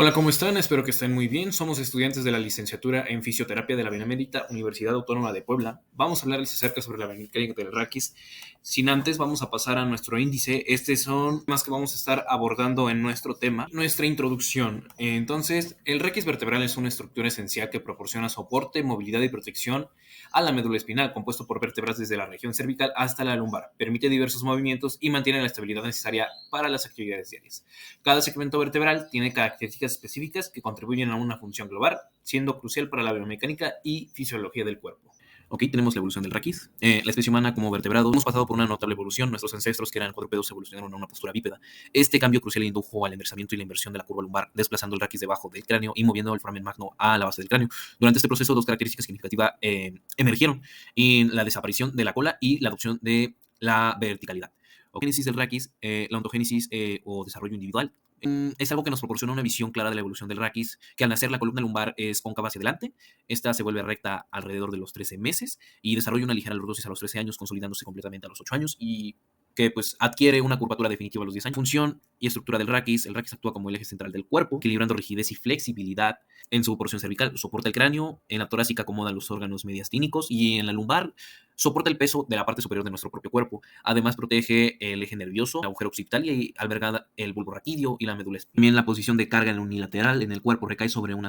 Hola, ¿cómo están? Espero que estén muy bien. Somos estudiantes de la licenciatura en Fisioterapia de la Benemérita Universidad Autónoma de Puebla. Vamos a hablarles acerca sobre la mecánica del raquis. Sin antes, vamos a pasar a nuestro índice. Estos son temas que vamos a estar abordando en nuestro tema, nuestra introducción. Entonces, el raquis vertebral es una estructura esencial que proporciona soporte, movilidad y protección a la médula espinal, compuesto por vértebras desde la región cervical hasta la lumbar. Permite diversos movimientos y mantiene la estabilidad necesaria para las actividades diarias. Cada segmento vertebral tiene características específicas que contribuyen a una función global, siendo crucial para la biomecánica y fisiología del cuerpo. Ok, tenemos la evolución del raquis. La especie humana como vertebrado hemos pasado por una notable evolución. Nuestros ancestros, que eran cuadrúpedos, evolucionaron a una postura bípeda. Este cambio crucial indujo al enderezamiento y la inversión de la curva lumbar, desplazando el raquis debajo del cráneo y moviendo el foramen magno a la base del cráneo. Durante este proceso, dos características significativas emergieron: y la desaparición de la cola y la adopción de la verticalidad. Génesis del raquis, la ontogénesis o desarrollo individual, es algo que nos proporciona una visión clara de la evolución del raquis, que al nacer la columna lumbar es cóncava hacia adelante, esta se vuelve recta alrededor de los 13 meses y desarrolla una ligera lordosis a los 13 años, consolidándose completamente a los 8 años y que pues adquiere una curvatura definitiva a los 10 años. Función y estructura del raquis: el raquis actúa como el eje central del cuerpo, equilibrando rigidez y flexibilidad en su porción cervical, soporta el cráneo, en la torácica acomoda los órganos mediastínicos y en la lumbar soporta el peso de la parte superior de nuestro propio cuerpo. Además, protege el eje nervioso, el agujero occipital y alberga el bulbo raquídeo y la médula espinal. También la posición de carga unilateral en el cuerpo recae sobre un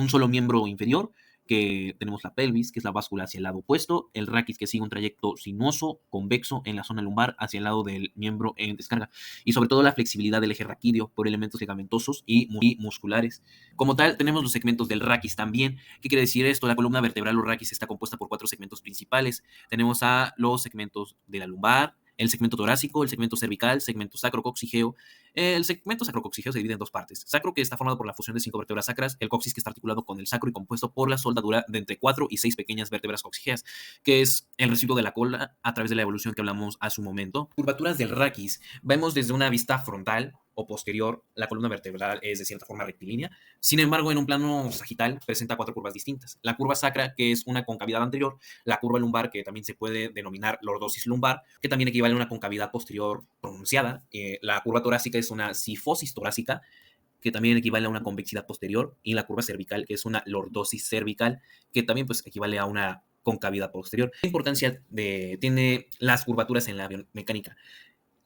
solo miembro inferior, que tenemos la pelvis, que es la báscula hacia el lado opuesto, el raquis, que sigue un trayecto sinuoso, convexo en la zona lumbar hacia el lado del miembro en descarga, y sobre todo la flexibilidad del eje raquídeo por elementos ligamentosos y musculares. Como tal, tenemos los segmentos del raquis también. ¿Qué quiere decir esto? La columna vertebral o raquis está compuesta por 4 segmentos principales. Tenemos a los segmentos de la lumbar, el segmento torácico, el segmento cervical, segmento sacrocoxigeo. El segmento sacrocoxigeo se divide en dos partes: sacro, que está formado por la fusión de 5 vértebras sacras; el coxis, que está articulado con el sacro y compuesto por la soldadura de entre 4 y 6 pequeñas vértebras coxigeas, que es el residuo de la cola a través de la evolución que hablamos a su momento. Curvaturas del raquis: vemos desde una vista frontal o posterior, la columna vertebral es de cierta forma rectilínea. Sin embargo, en un plano sagital presenta 4 curvas distintas: la curva sacra, que es una concavidad anterior; la curva lumbar, que también se puede denominar lordosis lumbar, que también equivale a una concavidad posterior pronunciada; la curva torácica es una sifosis torácica, que también equivale a una convexidad posterior; y la curva cervical, que es una lordosis cervical, que también pues equivale a una concavidad posterior. ¿Qué importancia tiene las curvaturas en la biomecánica?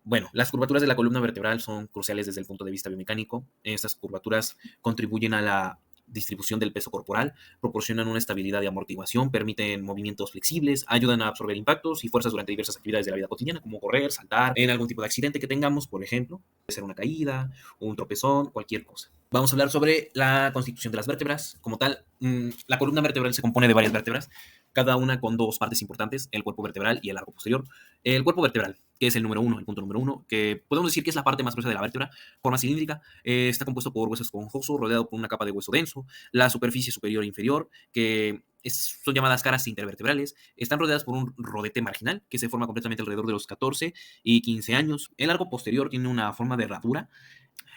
Bueno, las curvaturas de la columna vertebral son cruciales desde el punto de vista biomecánico. Estas curvaturas contribuyen a la distribución del peso corporal, proporcionan una estabilidad de amortiguación, permiten movimientos flexibles, ayudan a absorber impactos y fuerzas durante diversas actividades de la vida cotidiana, como correr, saltar, en algún tipo de accidente que tengamos, por ejemplo. Puede ser una caída, un tropezón, cualquier cosa. Vamos a hablar sobre la constitución de las vértebras. Como tal, la columna vertebral se compone de varias vértebras, cada una con dos partes importantes: el cuerpo vertebral y el arco posterior. El cuerpo vertebral, que es el número uno, el punto número uno, que podemos decir que es la parte más gruesa de la vértebra, forma cilíndrica, está compuesto por hueso esponjoso, rodeado por una capa de hueso denso. La superficie superior e inferior, que son llamadas caras intervertebrales, están rodeadas por un rodete marginal que se forma completamente alrededor de los 14 y 15 años. El arco posterior tiene una forma de herradura.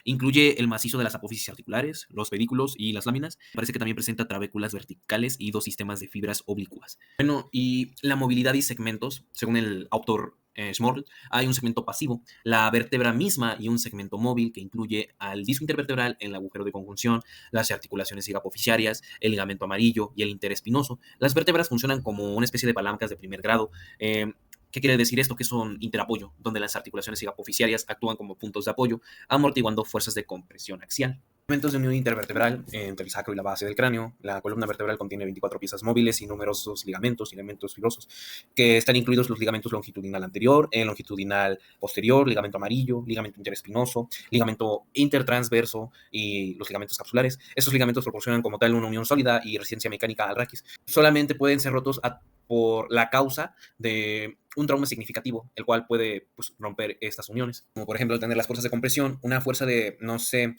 Incluye el macizo de las apófisis articulares, los pedículos y las láminas. Parece que también presenta trabéculas verticales y 2 sistemas de fibras oblicuas. Bueno, y la movilidad y segmentos, según el autor Schmorl, hay un segmento pasivo, la vértebra misma, y un segmento móvil que incluye al disco intervertebral, el agujero de conjunción, las articulaciones higapoficiarias, el ligamento amarillo y el interespinoso. Las vértebras funcionan como una especie de palancas de primer grado. ¿Qué quiere decir esto? Que son interapoyo, donde las articulaciones higapoficiarias actúan como puntos de apoyo, amortiguando fuerzas de compresión axial. Elementos de unión intervertebral entre el sacro y la base del cráneo. La columna vertebral contiene 24 piezas móviles y numerosos ligamentos y elementos fibrosos, que están incluidos los ligamentos longitudinal anterior, el longitudinal posterior, ligamento amarillo, ligamento interespinoso, ligamento intertransverso y los ligamentos capsulares. Estos ligamentos proporcionan como tal una unión sólida y resistencia mecánica al raquis. Solamente pueden ser rotos por la causa de un trauma significativo, el cual puede pues, romper estas uniones, como por ejemplo tener las fuerzas de compresión, una fuerza de, no sé,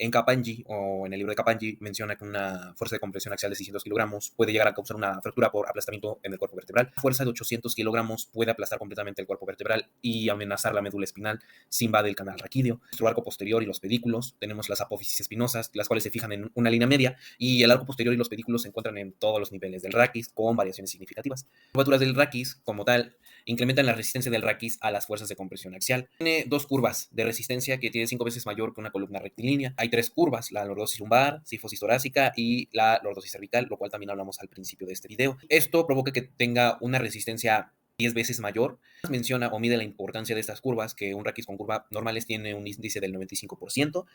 en Kapanji, o en el libro de Kapanji, menciona que una fuerza de compresión axial de 600 kilogramos puede llegar a causar una fractura por aplastamiento en el cuerpo vertebral. Una fuerza de 800 kilogramos puede aplastar completamente el cuerpo vertebral y amenazar la médula espinal si invade el canal raquídeo. Nuestro arco posterior y los pedículos, tenemos las apófisis espinosas, las cuales se fijan en una línea media, y el arco posterior y los pedículos se encuentran en todos los niveles del raquis, con variaciones significativas. Las curvaturas del raquis, como tal, incrementan la resistencia del raquis a las fuerzas de compresión axial. Tiene dos curvas de resistencia que tiene 5 veces mayor que una columna rectilínea. Hay hay tres curvas: la lordosis lumbar, cifosis torácica y la lordosis cervical, lo cual también hablamos al principio de este video. Esto provoca que tenga una resistencia 10 veces mayor. Menciona o mide la importancia de estas curvas, que un raquis con curva normales tiene un índice del 95%.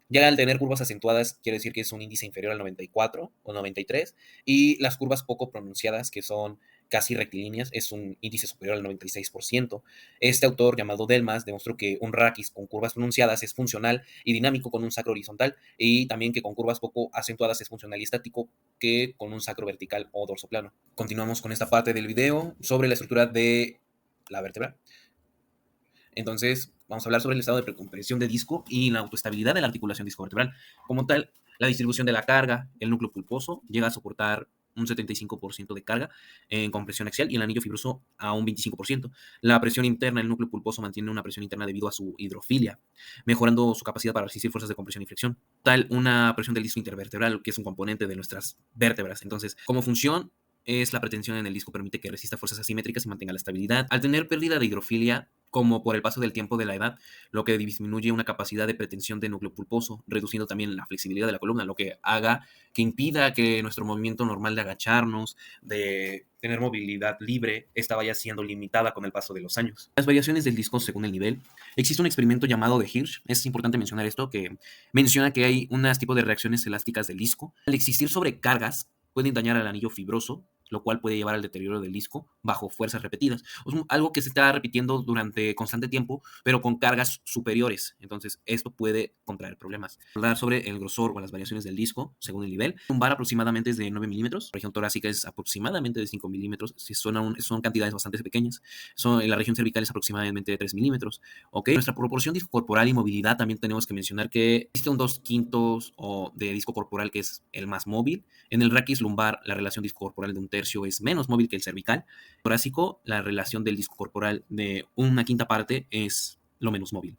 Ya al tener curvas acentuadas, quiere decir que es un índice inferior al 94 o 93, y las curvas poco pronunciadas, que son casi rectilíneas, es un índice superior al 96%. Este autor, llamado Delmas, demostró que un raquis con curvas pronunciadas es funcional y dinámico con un sacro horizontal, y también que con curvas poco acentuadas es funcional y estático que con un sacro vertical o dorsoplano. Continuamos con esta parte del video sobre la estructura de la vértebra. Entonces, vamos a hablar sobre el estado de precompresión de disco y la autoestabilidad de la articulación discovertebral. Como tal, la distribución de la carga, el núcleo pulposo llega a soportar un 75% de carga en compresión axial y el anillo fibroso a un 25%. La presión interna del núcleo pulposo mantiene una presión interna debido a su hidrofilia, mejorando su capacidad para resistir fuerzas de compresión y flexión. Tal, una presión del disco intervertebral, que es un componente de nuestras vértebras. Entonces, como función, es la pretensión en el disco permite que resista fuerzas asimétricas y mantenga la estabilidad. Al tener pérdida de hidrofilia, como por el paso del tiempo de la edad, lo que disminuye una capacidad de pretensión de núcleo pulposo, reduciendo también la flexibilidad de la columna, lo que haga que impida que nuestro movimiento normal de agacharnos, de tener movilidad libre, esta vaya siendo limitada con el paso de los años. Las variaciones del disco según el nivel. Existe un experimento llamado de Hirsch, es importante mencionar esto, que menciona que hay unos tipos de reacciones elásticas del disco. Al existir sobrecargas, pueden dañar al anillo fibroso, lo cual puede llevar al deterioro del disco bajo fuerzas repetidas. Es algo que se está repitiendo durante constante tiempo, pero con cargas superiores. Entonces, esto puede contraer problemas. Hablar sobre el grosor o las variaciones del disco según el nivel. Lumbar aproximadamente es de 9 milímetros. La región torácica es aproximadamente de 5 milímetros. Son cantidades bastante pequeñas. La región cervical es aproximadamente de 3 milímetros. ¿Okay? Nuestra proporción disco corporal y movilidad, también tenemos que mencionar que existe un 2/5 de disco corporal, que es el más móvil. En el raquis lumbar, la relación disco corporal de un tercio es menos móvil que el cervical. Torácico, la relación del disco corporal de una quinta parte es lo menos móvil.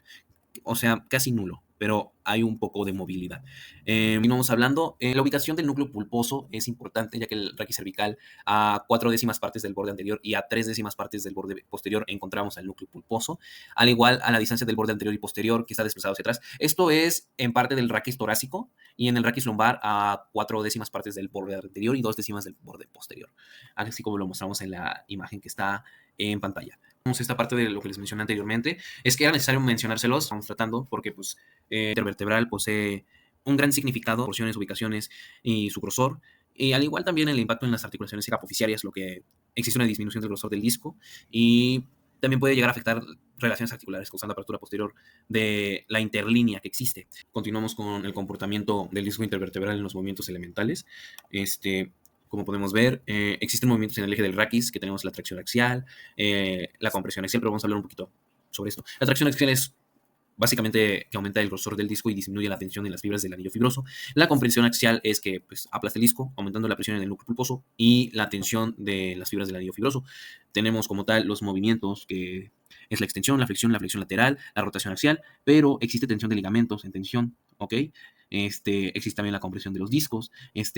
O sea, casi nulo, pero hay un poco de movilidad. Continuamos hablando. La ubicación del núcleo pulposo es importante, ya que el raquis cervical a 4 décimas partes del borde anterior y a 3 décimas partes del borde posterior encontramos el núcleo pulposo, al igual a la distancia del borde anterior y posterior que está desplazado hacia atrás. Esto es en parte del raquis torácico, y en el raquis lumbar a 4 décimas partes del borde anterior y 2 décimas del borde posterior, así como lo mostramos en la imagen que está en pantalla. Esta parte de lo que les mencioné anteriormente, es que era necesario mencionárselos, estamos tratando, porque pues intervertebral posee un gran significado, porciones, ubicaciones y su grosor, y al igual también el impacto en las articulaciones apofisiarias, lo que existe una disminución del grosor del disco, y también puede llegar a afectar relaciones articulares, causando apertura posterior de la interlínea que existe. Continuamos con el comportamiento del disco intervertebral en los movimientos elementales. Como podemos ver, existen movimientos en el eje del raquis, que tenemos la tracción axial, la compresión axial, pero vamos a hablar un poquito sobre esto. La tracción axial es básicamente que aumenta el grosor del disco y disminuye la tensión en las fibras del anillo fibroso. La compresión axial es que pues, aplasta el disco, aumentando la presión en el núcleo pulposo y la tensión de las fibras del anillo fibroso. Tenemos como tal los movimientos, que es la extensión, la flexión lateral, la rotación axial, pero existe tensión de ligamentos en tensión, ¿ok? Existe también la compresión de los discos.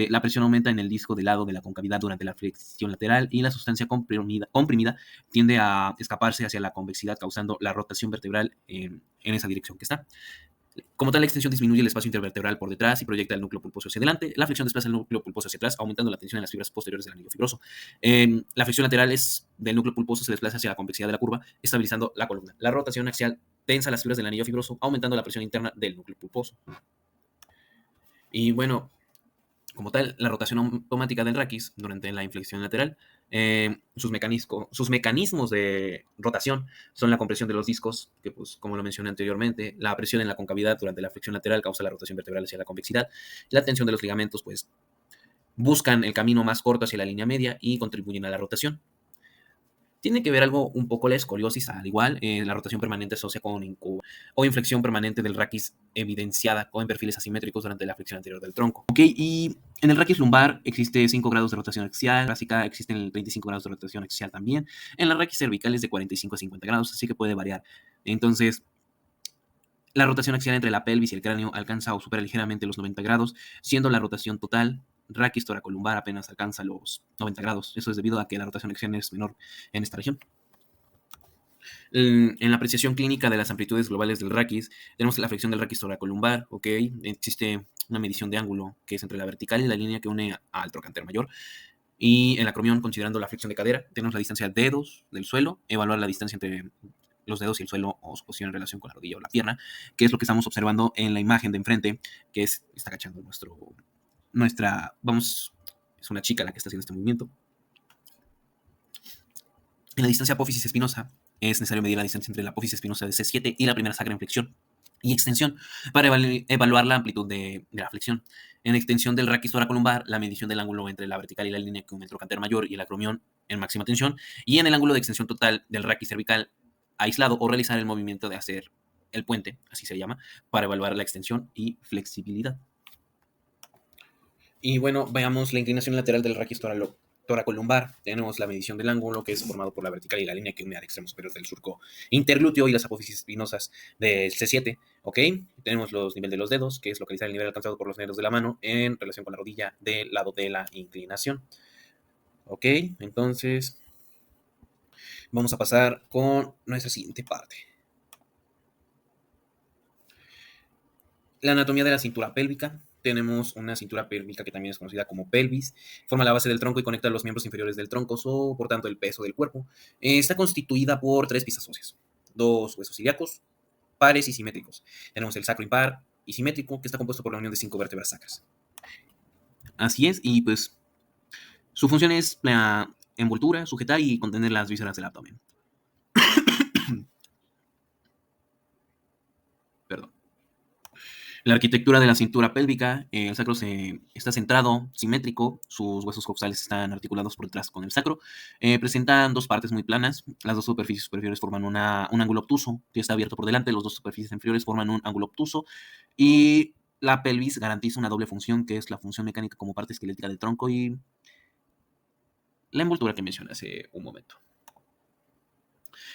La presión aumenta en el disco del lado de la concavidad durante la flexión lateral, y la sustancia comprimida tiende a escaparse hacia la convexidad, causando la rotación vertebral en esa dirección que está. Como tal, la extensión disminuye el espacio intervertebral por detrás y proyecta el núcleo pulposo hacia adelante. La flexión desplaza el núcleo pulposo hacia atrás, aumentando la tensión en las fibras posteriores del anillo fibroso. La flexión lateral del núcleo pulposo se desplaza hacia la convexidad de la curva, estabilizando la columna. La rotación axial tensa las fibras del anillo fibroso, aumentando la presión interna del núcleo pulposo. Y bueno, como tal, la rotación automática del raquis durante la inflexión lateral, sus mecanismos de rotación son la compresión de los discos, que pues como lo mencioné anteriormente, la presión en la concavidad durante la flexión lateral causa la rotación vertebral hacia la convexidad, la tensión de los ligamentos pues buscan el camino más corto hacia la línea media y contribuyen a la rotación. Tiene que ver algo un poco la escoliosis, al igual, la rotación permanente se asocia con o inflexión permanente del raquis evidenciada o en perfiles asimétricos durante la flexión anterior del tronco. Ok, y en el raquis lumbar existe 5 grados de rotación axial, clásica existen 35 grados de rotación axial también. En la raquis cervical es de 45 a 50 grados, así que puede variar. Entonces, la rotación axial entre la pelvis y el cráneo alcanza o supera ligeramente los 90 grados, siendo la rotación total raquis toracolumbar apenas alcanza los 90 grados. Eso es debido a que la rotación axial es menor en esta región. En la apreciación clínica de las amplitudes globales del raquis, tenemos la flexión del raquis toracolumbar, ¿ok? Existe una medición de ángulo que es entre la vertical y la línea que une al trocánter mayor. Y en la acromión, considerando la flexión de cadera, tenemos la distancia de dedos del suelo, evaluar la distancia entre los dedos y el suelo o su posición en relación con la rodilla o la pierna, que es lo que estamos observando en la imagen de enfrente, que está agachando es una chica la que está haciendo este movimiento. En la distancia apófisis espinosa es necesario medir la distancia entre la apófisis espinosa de C7 y la primera sacra en flexión y extensión para evaluar la amplitud de la flexión. En la extensión del raquis toracolumbar, la medición del ángulo entre la vertical y la línea que une el trocánter mayor y el acromión en máxima tensión, y en el ángulo de extensión total del raquis cervical aislado o realizar el movimiento de hacer el puente, así se llama, para evaluar la extensión y flexibilidad. Y bueno, veamos la inclinación lateral del raquis toracolumbar. Tenemos la medición del ángulo, que es formado por la vertical y la línea que une al extremo superior del surco interglúteo y las apófisis espinosas del C7, ¿ok? Tenemos los niveles de los dedos, que es localizar el nivel alcanzado por los dedos de la mano en relación con la rodilla del lado de la inclinación, ¿ok? Entonces, vamos a pasar con nuestra siguiente parte. La anatomía de la cintura pélvica. Tenemos una cintura pélvica que también es conocida como pelvis. Forma la base del tronco y conecta los miembros inferiores del tronco, por tanto el peso del cuerpo. Está constituida por 3 piezas óseas, 2 huesos ilíacos, pares y simétricos. Tenemos el sacro impar y simétrico, que está compuesto por la unión de 5 vértebras sacras. Así es, y pues su función es la envoltura, sujetar y contener las vísceras del abdomen. Perdón. La arquitectura de la cintura pélvica, el sacro está centrado, simétrico, sus huesos coxales están articulados por detrás con el sacro, presentan 2 partes muy planas, las 2 superficies superiores forman un ángulo obtuso que está abierto por delante, los 2 superficies inferiores forman un ángulo obtuso y la pelvis garantiza una doble función que es la función mecánica como parte esquelética del tronco y la envoltura que mencioné hace un momento.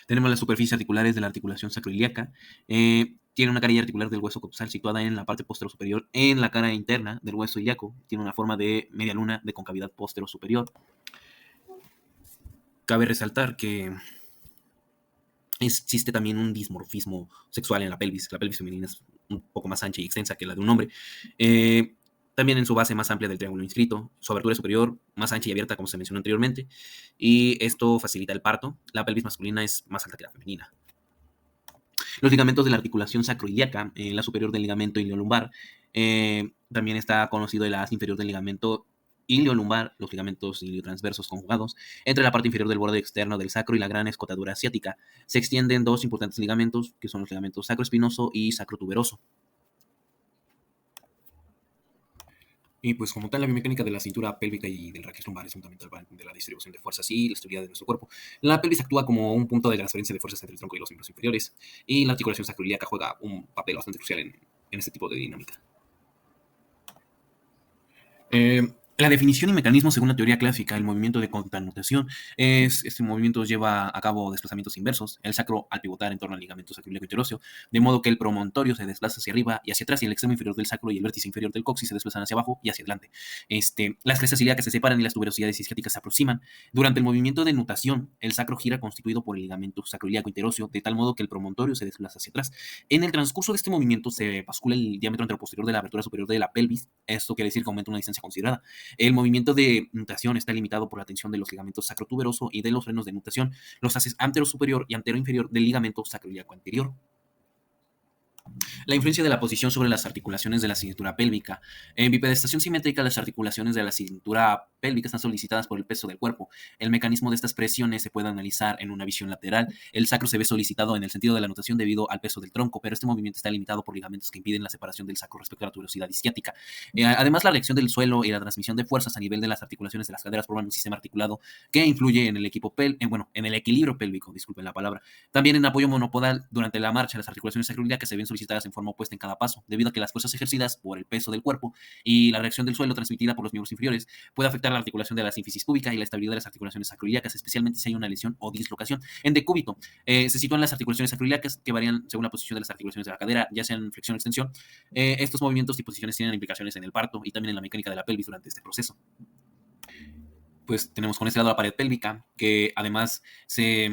Tenemos las superficies articulares de la articulación sacroiliaca. Tiene una carilla articular del hueso coxal situada en la parte postero superior, en la cara interna del hueso ilíaco. Tiene una forma de media luna de concavidad postero superior. Cabe resaltar que existe también un dimorfismo sexual en la pelvis. La pelvis femenina es un poco más ancha y extensa que la de un hombre. También en su base más amplia del triángulo inscrito, su abertura superior más ancha y abierta, como se mencionó anteriormente, y esto facilita el parto. La pelvis masculina es más alta que la femenina. Los ligamentos de la articulación sacroiliaca, la superior del ligamento iliolumbar, también está conocido el as inferior del ligamento iliolumbar, los ligamentos iliotransversos conjugados, entre la parte inferior del borde externo del sacro y la gran escotadura asiática. Se extienden 2 importantes ligamentos, que son los ligamentos sacroespinoso y sacrotuberoso. Y pues como tal, la biomecánica de la cintura pélvica y del raquis lumbar es fundamental para entender la distribución de fuerzas y la estabilidad de nuestro cuerpo. La pelvis actúa como un punto de transferencia de fuerzas entre el tronco y los miembros inferiores, y la articulación sacroiliaca juega un papel bastante crucial en este tipo de dinámica. La definición y mecanismo según la teoría clásica, el movimiento de contanutación, este movimiento lleva a cabo desplazamientos inversos, el sacro al pivotar en torno al ligamento sacroiliaco interóseo, de modo que el promontorio se desplaza hacia arriba y hacia atrás y el extremo inferior del sacro y el vértice inferior del coxis se desplazan hacia abajo y hacia adelante. Las crestas ilíacas se separan y las tuberosidades isquiáticas se aproximan. Durante el movimiento de nutación, el sacro gira constituido por el ligamento sacroiliaco interóseo, de tal modo que el promontorio se desplaza hacia atrás. En el transcurso de este movimiento se bascula el diámetro anteroposterior de la abertura superior de la pelvis, esto quiere decir que aumenta una distancia considerada. El movimiento de nutación está limitado por la tensión de los ligamentos sacrotuberoso y de los frenos de nutación, los haces antero superior y antero inferior del ligamento sacroiliaco anterior. La influencia de la posición sobre las articulaciones de la cintura pélvica. En bipedestación simétrica, las articulaciones de la cintura pélvica están solicitadas por el peso del cuerpo. El mecanismo de estas presiones se puede analizar en una visión lateral. El sacro se ve solicitado en el sentido de la nutación debido al peso del tronco, pero este movimiento está limitado por ligamentos que impiden la separación del sacro respecto a la tuberosidad isquiática. Además, la reacción del suelo y la transmisión de fuerzas a nivel de las articulaciones de las caderas forman un sistema articulado que influye en el en el equilibrio pélvico, disculpen la palabra. También en apoyo monopodal durante la marcha, las articulaciones sacroiliacas se ven solicitadas en forma opuesta en cada paso, debido a que las fuerzas ejercidas por el peso del cuerpo y la reacción del suelo transmitida por los miembros inferiores puede afectar la articulación de la sínfisis púbica y la estabilidad de las articulaciones sacroiliacas, especialmente si hay una lesión o dislocación. En decúbito, se sitúan las articulaciones sacroiliacas que varían según la posición de las articulaciones de la cadera, ya sea en flexión o extensión. Estos movimientos y posiciones tienen implicaciones en el parto y también en la mecánica de la pelvis durante este proceso. Pues tenemos con este lado la pared pélvica, que además se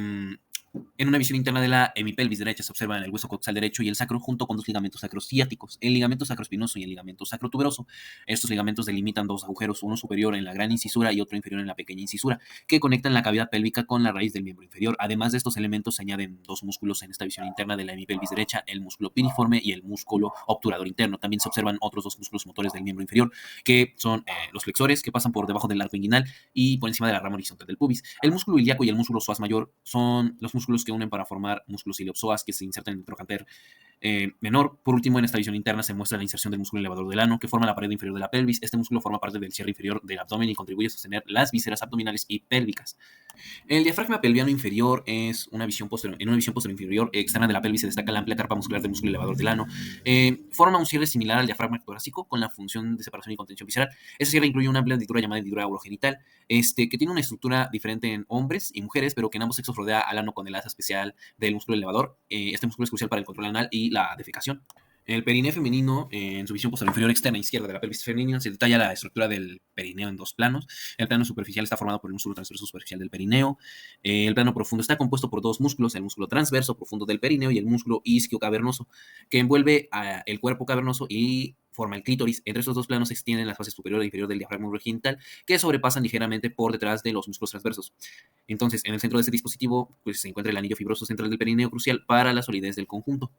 En una visión interna de la hemipelvis derecha se observan el hueso coxal derecho y el sacro junto con dos ligamentos sacrociáticos, el ligamento sacroespinoso y el ligamento sacrotuberoso. Estos ligamentos delimitan dos agujeros, uno superior en la gran incisura y otro inferior en la pequeña incisura, que conectan la cavidad pélvica con la raíz del miembro inferior. Además de estos elementos se añaden dos músculos en esta visión interna de la hemipelvis derecha, el músculo piriforme y el músculo obturador interno. También se observan otros dos músculos motores del miembro inferior, que son los flexores, que pasan por debajo del arco inguinal y por encima de la rama horizontal del pubis. El músculo ilíaco y el músculo psoas mayor son los músculos que unen para formar músculos iliopsoas que se insertan en el trocánter menor. Por último, en esta visión interna se muestra la inserción del músculo elevador del ano, que forma la pared inferior de la pelvis. Este músculo forma parte del cierre inferior del abdomen y contribuye a sostener las vísceras abdominales y pélvicas. El diafragma pelviano inferior es una visión posterior. En una visión posterior inferior externa de la pelvis se destaca la amplia carpa muscular del músculo elevador del ano. Forma un cierre similar al diafragma torácico con la función de separación y contención visceral. Este cierre incluye una amplia hendidura llamada hendidura urogenital, que tiene una estructura diferente en hombres y mujeres, pero que en ambos sexos rodea al ano con el asa especial del músculo elevador. Este músculo es crucial para el control anal y la defecación. El perineo femenino, en su visión posterior inferior externa izquierda de la pelvis femenina, se detalla la estructura del perineo en dos planos. El plano superficial está formado por el músculo transverso superficial del perineo. El plano profundo está compuesto por dos músculos, el músculo transverso profundo del perineo y el músculo isquiocavernoso, que envuelve el cuerpo cavernoso y forma el clítoris. Entre estos dos planos se extienden las fases superior e inferior del diafragma urogenital, que sobrepasan ligeramente por detrás de los músculos transversos. Entonces, en el centro de este dispositivo se encuentra el anillo fibroso central del perineo, crucial para la solidez del conjunto.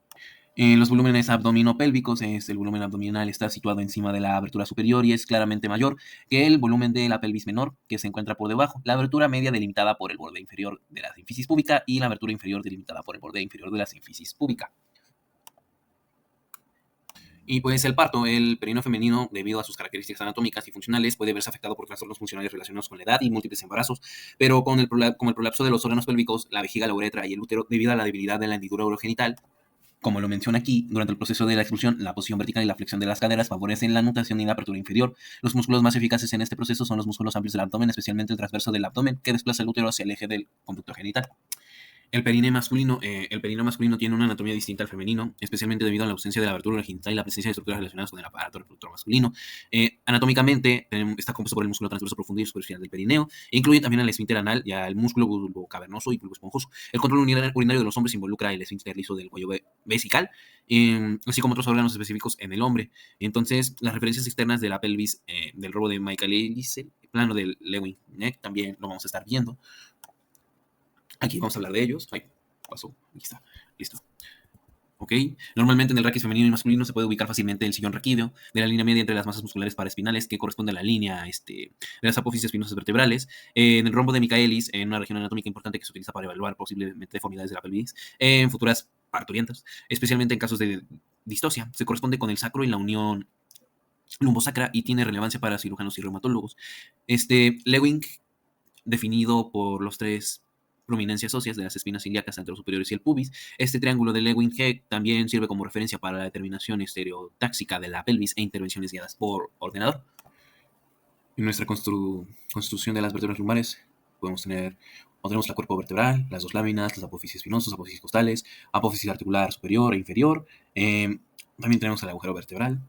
En los volúmenes abdominopélvicos, el volumen abdominal está situado encima de la abertura superior y es claramente mayor que el volumen de la pelvis menor, que se encuentra por debajo. La abertura media delimitada por el borde inferior de la sínfisis púbica y la abertura inferior delimitada por el borde inferior de la sínfisis púbica. Y pues el parto, el perineo femenino, debido a sus características anatómicas y funcionales, puede verse afectado por trastornos funcionales relacionados con la edad y múltiples embarazos, pero como el prolapso de los órganos pélvicos, la vejiga, la uretra y el útero, debido a la debilidad de la hendidura urogenital. Como lo menciona aquí, durante el proceso de la expulsión, la posición vertical y la flexión de las caderas favorecen la nutación y la apertura inferior. Los músculos más eficaces en este proceso son los músculos amplios del abdomen, especialmente el transverso del abdomen, que desplaza el útero hacia el eje del conducto genital. El perineo masculino tiene una anatomía distinta al femenino, especialmente debido a la ausencia de la abertura genital y la presencia de estructuras relacionadas con el aparato reproductor masculino. Anatómicamente está compuesto por el músculo transverso profundo y superficial del perineo, e incluye también al esfínter anal y al músculo bulbocavernoso y bulboesponjoso. El control urinario de los hombres involucra el esfínter liso del cuello vesical, así como otros órganos específicos en el hombre. Entonces, las referencias externas de la pelvis del robo de Michaelis, el plano del Lewin-Neck, también lo vamos a estar viendo. Aquí vamos a hablar de ellos. Ay, pasó. Aquí está. Listo. ¿Ok? Normalmente en el raquis femenino y masculino se puede ubicar fácilmente el sillón raquídeo de la línea media entre las masas musculares paraespinales, que corresponde a la línea de las apófisis espinosas vertebrales. En el rombo de Michaelis, en una región anatómica importante que se utiliza para evaluar posiblemente deformidades de la pelvis en futuras parturientas, especialmente en casos de distosia. Se corresponde con el sacro y la unión lumbosacra y tiene relevancia para cirujanos y reumatólogos. Lewin, definido por los tres prominencias óseas de las espinas ilíacas anterosuperiores y el pubis. Este triángulo de Lewin-Heck también sirve como referencia para la determinación estereotáxica de la pelvis e intervenciones guiadas por ordenador. En nuestra construcción de las vértebras lumbares tenemos la cuerpo vertebral, las dos láminas, las apófisis espinosas, apófisis costales, apófisis articular superior e inferior. También tenemos el agujero vertebral.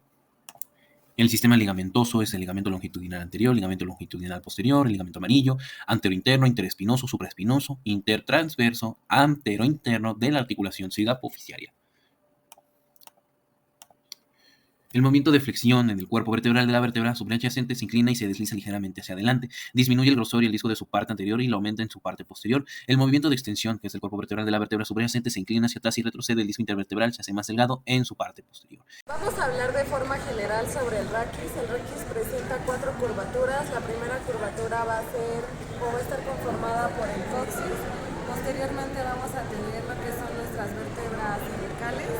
El sistema ligamentoso es el ligamento longitudinal anterior, ligamento longitudinal posterior, el ligamento amarillo, anterointerno, interespinoso, supraespinoso, intertransverso, anterointerno de la articulación sigapoficiaria. El movimiento de flexión en el cuerpo vertebral de la vértebra subyacente se inclina y se desliza ligeramente hacia adelante, disminuye el grosor y el disco de su parte anterior y lo aumenta en su parte posterior. El movimiento de extensión, que es el cuerpo vertebral de la vértebra subyacente, se inclina hacia atrás y retrocede, el disco intervertebral se hace más delgado en su parte posterior. Vamos a hablar de forma general sobre el raquis. El raquis presenta 4 curvaturas. La primera curvatura va a estar conformada por el coxis. Posteriormente vamos a tener lo que son nuestras vértebras cervicales.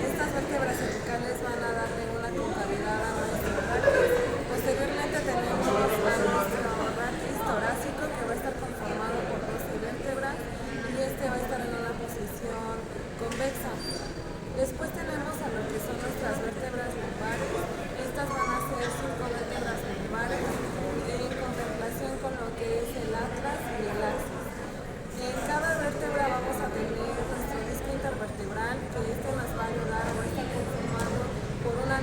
Estas vértebras cervicales van a darle una concavidad a nuestro raquis. Posteriormente tenemos a nuestro raquis torácico, que va a estar conformado por 12 vértebras y va a estar en una posición convexa. Después tenemos a lo que son nuestras vértebras lumbares. Estas van a ser 5 vértebras lumbares en contemplación con lo que es el atlas y el axis. En cada vértebra vamos a tener nuestro disco intervertebral, que nos va a ayudar o está conformado por una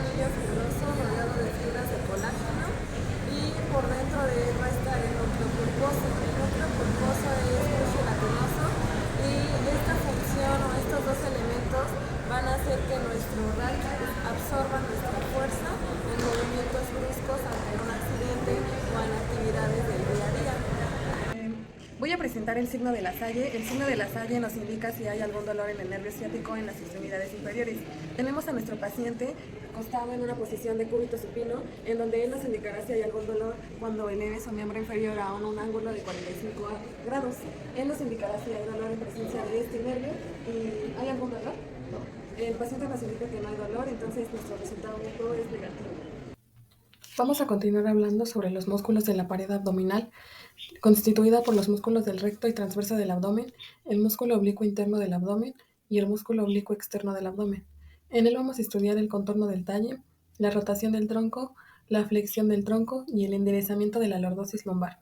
presentar el signo de la Salle. El signo de la Salle nos indica si hay algún dolor en el nervio ciático en las extremidades inferiores. Tenemos a nuestro paciente acostado en una posición de cúbito supino, en donde él nos indicará si hay algún dolor cuando eleve su miembro inferior a un ángulo de 45 grados. Él nos indicará si hay dolor en presencia de este nervio. ¿Y hay algún dolor? No. El paciente nos indica que no hay dolor, entonces nuestro resultado médico es negativo. Vamos a continuar hablando sobre los músculos de la pared abdominal, constituida por los músculos del recto y transverso del abdomen, el músculo oblicuo interno del abdomen y el músculo oblicuo externo del abdomen. En él vamos a estudiar el contorno del talle, la rotación del tronco, la flexión del tronco y el enderezamiento de la lordosis lumbar.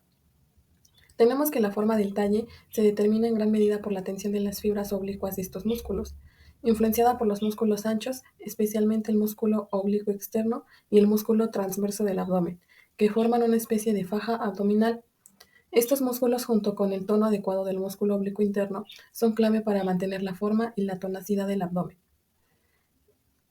Tenemos que la forma del talle se determina en gran medida por la tensión de las fibras oblicuas de estos músculos, influenciada por los músculos anchos, especialmente el músculo oblicuo externo y el músculo transverso del abdomen, que forman una especie de faja abdominal. Estos músculos, junto con el tono adecuado del músculo oblicuo interno, son clave para mantener la forma y la tonacidad del abdomen.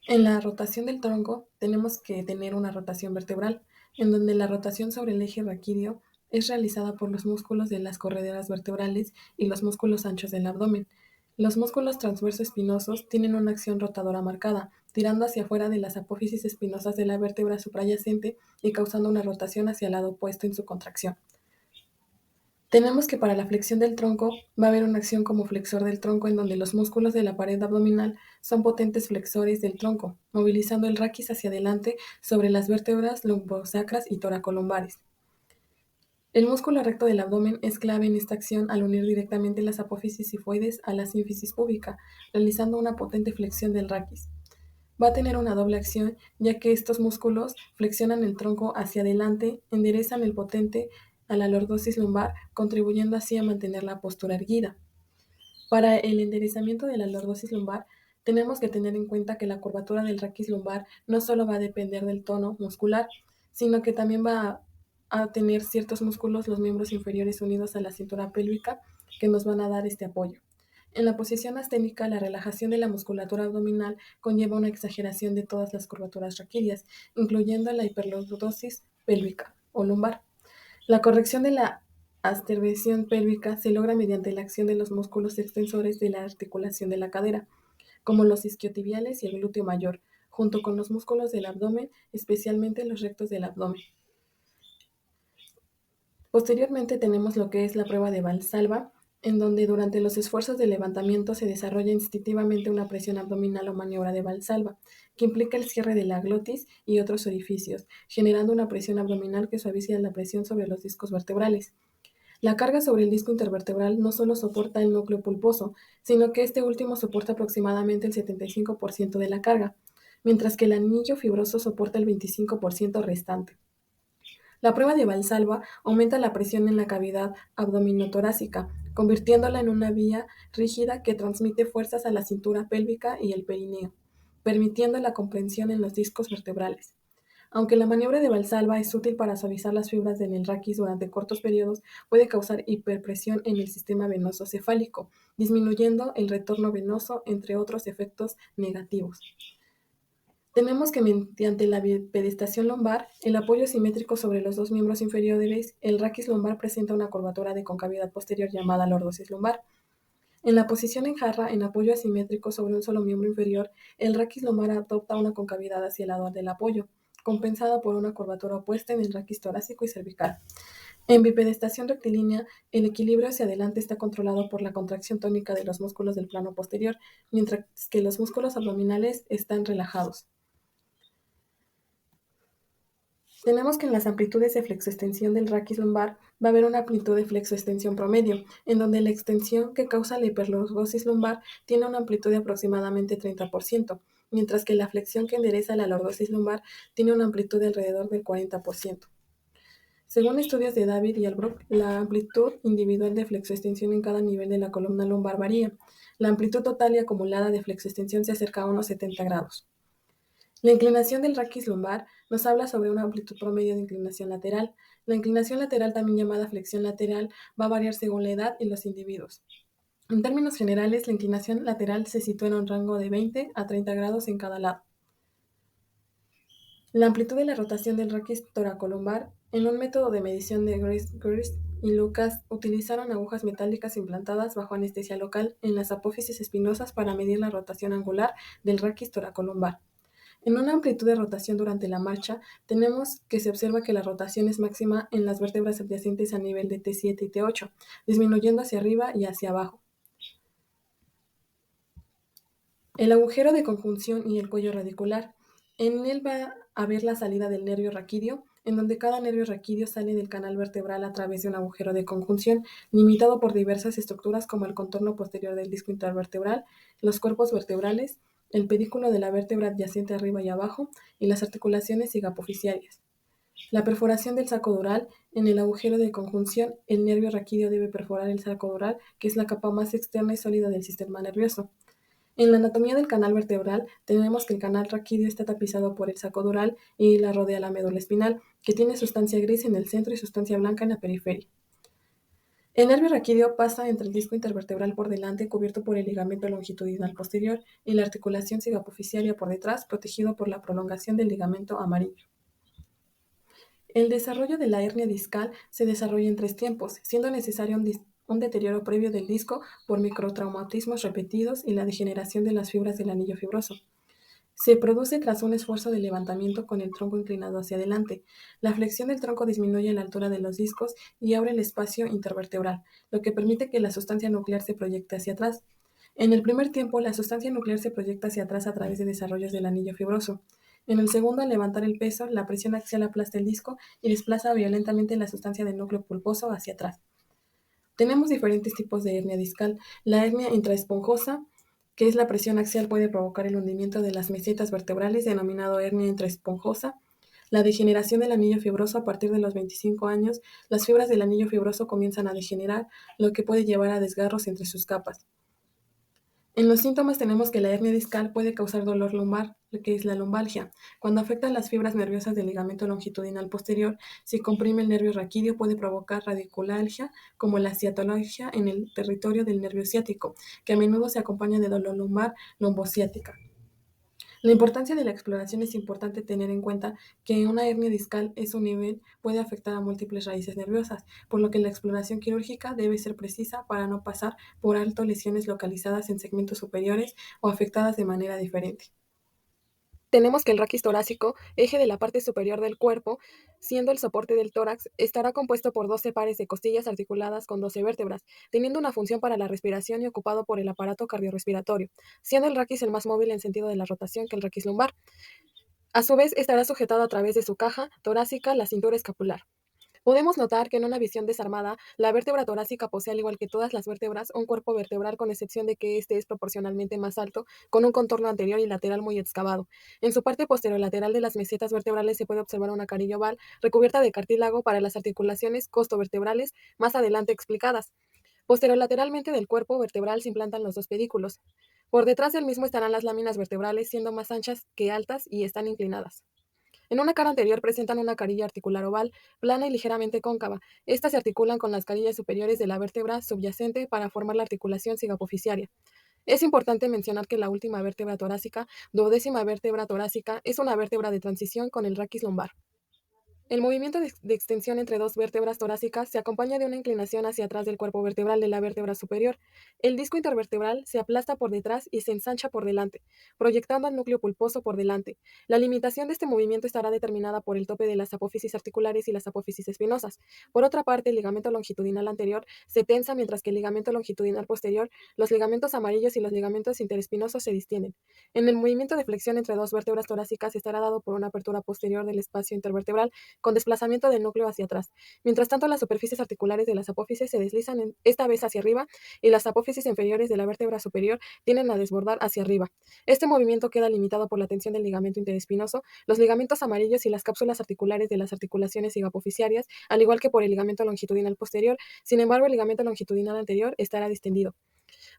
En la rotación del tronco tenemos que tener una rotación vertebral, en donde la rotación sobre el eje raquídeo es realizada por los músculos de las correderas vertebrales y los músculos anchos del abdomen. Los músculos transverso espinosos tienen una acción rotadora marcada, tirando hacia afuera de las apófisis espinosas de la vértebra suprayacente y causando una rotación hacia el lado opuesto en su contracción. Tenemos que para la flexión del tronco va a haber una acción como flexor del tronco en donde los músculos de la pared abdominal son potentes flexores del tronco, movilizando el raquis hacia adelante sobre las vértebras lumbosacras y toracolumbares. El músculo recto del abdomen es clave en esta acción al unir directamente las apófisis sifoides a la sínfisis púbica, realizando una potente flexión del raquis. Va a tener una doble acción, ya que estos músculos flexionan el tronco hacia adelante, enderezan el potente a la lordosis lumbar, contribuyendo así a mantener la postura erguida. Para el enderezamiento de la lordosis lumbar, tenemos que tener en cuenta que la curvatura del raquis lumbar no solo va a depender del tono muscular, sino que también va a tener ciertos músculos, los miembros inferiores unidos a la cintura pélvica, que nos van a dar este apoyo. En la posición asténica, la relajación de la musculatura abdominal conlleva una exageración de todas las curvaturas raquídeas, incluyendo la hiperlordosis pélvica o lumbar. La corrección de la aspersión pélvica se logra mediante la acción de los músculos extensores de la articulación de la cadera, como los isquiotibiales y el glúteo mayor, junto con los músculos del abdomen, especialmente los rectos del abdomen. Posteriormente tenemos lo que es la prueba de Valsalva, en donde durante los esfuerzos de levantamiento se desarrolla instintivamente una presión abdominal o maniobra de Valsalva, que implica el cierre de la glotis y otros orificios, generando una presión abdominal que suaviza la presión sobre los discos vertebrales. La carga sobre el disco intervertebral no solo soporta el núcleo pulposo, sino que este último soporta aproximadamente el 75% de la carga, mientras que el anillo fibroso soporta el 25% restante. La prueba de Valsalva aumenta la presión en la cavidad abdominotorácica, convirtiéndola en una vía rígida que transmite fuerzas a la cintura pélvica y el perineo, permitiendo la comprensión en los discos vertebrales. Aunque la maniobra de Valsalva es útil para suavizar las fibras del raquis durante cortos periodos, puede causar hiperpresión en el sistema venoso cefálico, disminuyendo el retorno venoso, entre otros efectos negativos. Tenemos que mediante la bipedestación lumbar, el apoyo simétrico sobre los dos miembros inferiores, el raquis lumbar presenta una curvatura de concavidad posterior llamada lordosis lumbar. En la posición en jarra, en apoyo asimétrico sobre un solo miembro inferior, el raquis lumbar adopta una concavidad hacia el lado del apoyo, compensada por una curvatura opuesta en el raquis torácico y cervical. En bipedestación rectilínea, el equilibrio hacia adelante está controlado por la contracción tónica de los músculos del plano posterior, mientras que los músculos abdominales están relajados. Tenemos que en las amplitudes de flexoextensión del raquis lumbar va a haber una amplitud de flexoextensión promedio, en donde la extensión que causa la hiperlordosis lumbar tiene una amplitud de aproximadamente 30%, mientras que la flexión que endereza la lordosis lumbar tiene una amplitud de alrededor del 40%. Según estudios de David y Albrook, la amplitud individual de flexoextensión en cada nivel de la columna lumbar varía. La amplitud total y acumulada de flexoextensión se acerca a unos 70 grados. La inclinación del raquis lumbar nos habla sobre una amplitud promedio de inclinación lateral. La inclinación lateral, también llamada flexión lateral, va a variar según la edad y los individuos. En términos generales, la inclinación lateral se sitúa en un rango de 20 a 30 grados en cada lado. La amplitud de la rotación del raquis toracolumbar en un método de medición de Grist y Lucas utilizaron agujas metálicas implantadas bajo anestesia local en las apófisis espinosas para medir la rotación angular del raquis toracolumbar. En una amplitud de rotación durante la marcha, tenemos que se observa que la rotación es máxima en las vértebras adyacentes a nivel de T7 y T8, disminuyendo hacia arriba y hacia abajo. El agujero de conjunción y el cuello radicular. En él va a haber la salida del nervio raquídeo, en donde cada nervio raquídeo sale del canal vertebral a través de un agujero de conjunción, limitado por diversas estructuras como el contorno posterior del disco intervertebral, los cuerpos vertebrales, el pedículo de la vértebra adyacente arriba y abajo, y las articulaciones sigapofisiarias. La perforación del saco dural. En el agujero de conjunción, el nervio raquídeo debe perforar el saco dural, que es la capa más externa y sólida del sistema nervioso. En la anatomía del canal vertebral tenemos que el canal raquídeo está tapizado por el saco dural y la rodea la médula espinal, que tiene sustancia gris en el centro y sustancia blanca en la periferia. El nervio raquídeo pasa entre el disco intervertebral por delante, cubierto por el ligamento longitudinal posterior, y la articulación sigapofisiaria por detrás, protegido por la prolongación del ligamento amarillo. El desarrollo de la hernia discal se desarrolla en 3 tiempos, siendo necesario un deterioro previo del disco por microtraumatismos repetidos y la degeneración de las fibras del anillo fibroso. Se produce tras un esfuerzo de levantamiento con el tronco inclinado hacia adelante. La flexión del tronco disminuye la altura de los discos y abre el espacio intervertebral, lo que permite que la sustancia nuclear se proyecte hacia atrás. En el primer tiempo, la sustancia nuclear se proyecta hacia atrás a través de desarrollos del anillo fibroso. En el segundo, al levantar el peso, la presión axial aplasta el disco y desplaza violentamente la sustancia del núcleo pulposo hacia atrás. Tenemos diferentes tipos de hernia discal. La hernia intraesponjosa, que es la presión axial, puede provocar el hundimiento de las mesetas vertebrales, denominado hernia intraesponjosa. La degeneración del anillo fibroso. A partir de los 25 años, las fibras del anillo fibroso comienzan a degenerar, lo que puede llevar a desgarros entre sus capas. En los síntomas tenemos que la hernia discal puede causar dolor lumbar, lo que es la lumbalgia. Cuando afecta las fibras nerviosas del ligamento longitudinal posterior, si comprime el nervio raquídeo puede provocar radiculalgia, como la ciatología en el territorio del nervio ciático, que a menudo se acompaña de dolor lumbar lumbociática. La importancia de la exploración. Es importante tener en cuenta que una hernia discal en su nivel puede afectar a múltiples raíces nerviosas, por lo que la exploración quirúrgica debe ser precisa para no pasar por alto lesiones localizadas en segmentos superiores o afectadas de manera diferente. Tenemos que el raquis torácico, eje de la parte superior del cuerpo, siendo el soporte del tórax, estará compuesto por 12 pares de costillas articuladas con 12 vértebras, teniendo una función para la respiración y ocupado por el aparato cardiorrespiratorio, siendo el raquis el más móvil en sentido de la rotación que el raquis lumbar. A su vez, estará sujetado a través de su caja torácica, la cintura escapular. Podemos notar que en una visión desarmada, la vértebra torácica posee, al igual que todas las vértebras, un cuerpo vertebral, con excepción de que este es proporcionalmente más alto, con un contorno anterior y lateral muy excavado. En su parte posterior lateral de las mesetas vertebrales se puede observar una carilla oval recubierta de cartílago para las articulaciones costovertebrales más adelante explicadas. Posterolateralmente del cuerpo vertebral se implantan los dos pedículos. Por detrás del mismo estarán las láminas vertebrales, siendo más anchas que altas y están inclinadas. En una cara anterior presentan una carilla articular oval, plana y ligeramente cóncava. Estas se articulan con las carillas superiores de la vértebra subyacente para formar la articulación sigapofisiaria. Es importante mencionar que la última vértebra torácica, duodécima vértebra torácica, es una vértebra de transición con el raquis lumbar. El movimiento de extensión entre dos vértebras torácicas se acompaña de una inclinación hacia atrás del cuerpo vertebral de la vértebra superior. El disco intervertebral se aplasta por detrás y se ensancha por delante, proyectando al núcleo pulposo por delante. La limitación de este movimiento estará determinada por el tope de las apófisis articulares y las apófisis espinosas. Por otra parte, el ligamento longitudinal anterior se tensa, mientras que el ligamento longitudinal posterior, los ligamentos amarillos y los ligamentos interespinosos se distienden. En el movimiento de flexión entre dos vértebras torácicas estará dado por una apertura posterior del espacio intervertebral con desplazamiento del núcleo hacia atrás. Mientras tanto, las superficies articulares de las apófisis se deslizan esta vez hacia arriba, y las apófisis inferiores de la vértebra superior tienden a desbordar hacia arriba. Este movimiento queda limitado por la tensión del ligamento interespinoso, los ligamentos amarillos y las cápsulas articulares de las articulaciones sigapofisiarias, al igual que por el ligamento longitudinal posterior. Sin embargo, el ligamento longitudinal anterior estará distendido.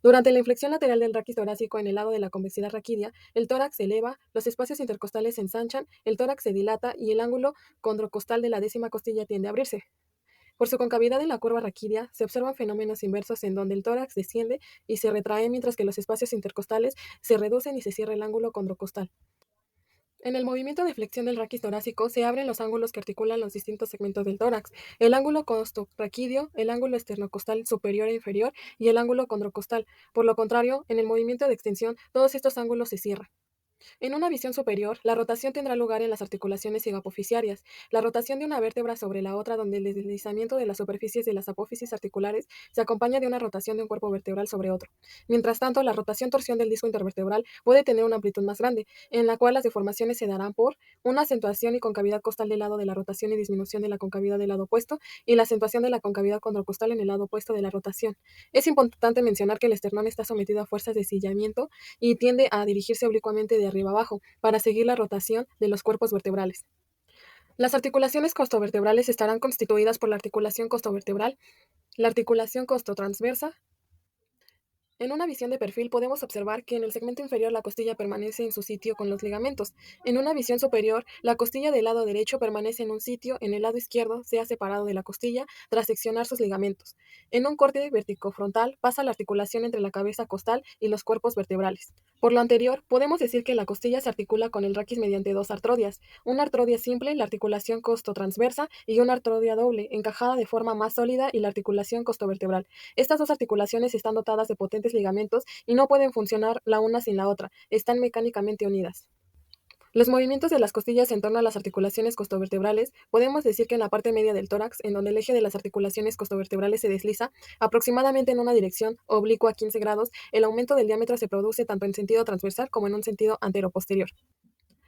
Durante la inflexión lateral del raquis torácico en el lado de la convexidad raquídea, el tórax se eleva, los espacios intercostales se ensanchan, el tórax se dilata y el ángulo condrocostal de la décima costilla tiende a abrirse. Por su concavidad en la curva raquídea, se observan fenómenos inversos en donde el tórax desciende y se retrae, mientras que los espacios intercostales se reducen y se cierra el ángulo condrocostal. En el movimiento de flexión del raquis torácico se abren los ángulos que articulan los distintos segmentos del tórax, el ángulo costoraquídeo, el ángulo esternocostal superior e inferior y el ángulo condrocostal. Por lo contrario, en el movimiento de extensión, todos estos ángulos se cierran. En una visión superior, la rotación tendrá lugar en las articulaciones hipoficiarias, la rotación de una vértebra sobre la otra, donde el deslizamiento de las superficies de las apófisis articulares se acompaña de una rotación de un cuerpo vertebral sobre otro. Mientras tanto, la rotación-torsión del disco intervertebral puede tener una amplitud más grande, en la cual las deformaciones se darán por una acentuación y concavidad costal del lado de la rotación y disminución de la concavidad del lado opuesto, y la acentuación de la concavidad condrocostal en el lado opuesto de la rotación. Es importante mencionar que el esternón está sometido a fuerzas de sillamiento y tiende a dirigirse oblicuamente de arriba abajo para seguir la rotación de los cuerpos vertebrales. Las articulaciones costovertebrales estarán constituidas por la articulación costovertebral, la articulación costotransversa. En una visión de perfil podemos observar que en el segmento inferior la costilla permanece en su sitio con los ligamentos. En una visión superior, la costilla del lado derecho permanece en un sitio, en el lado izquierdo se ha separado de la costilla tras seccionar sus ligamentos. En un corte verticofrontal pasa la articulación entre la cabeza costal y los cuerpos vertebrales. Por lo anterior, podemos decir que la costilla se articula con el raquis mediante dos artrodias, una artrodia simple, la articulación costotransversa, y una artrodia doble, encajada de forma más sólida, y la articulación costovertebral. Estas dos articulaciones están dotadas de potentes ligamentos y no pueden funcionar la una sin la otra, están mecánicamente unidas. Los movimientos de las costillas en torno a las articulaciones costovertebrales, podemos decir que en la parte media del tórax, en donde el eje de las articulaciones costovertebrales se desliza, aproximadamente en una dirección oblicua a 15 grados, el aumento del diámetro se produce tanto en sentido transversal como en un sentido anteroposterior.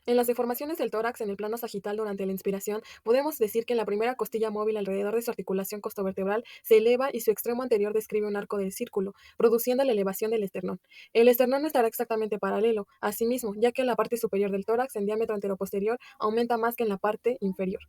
En las deformaciones del tórax en el plano sagital durante la inspiración, podemos decir que en la primera costilla móvil alrededor de su articulación costovertebral se eleva y su extremo anterior describe un arco del círculo, produciendo la elevación del esternón. El esternón estará exactamente paralelo, asimismo, ya que en la parte superior del tórax en diámetro anteroposterior aumenta más que en la parte inferior.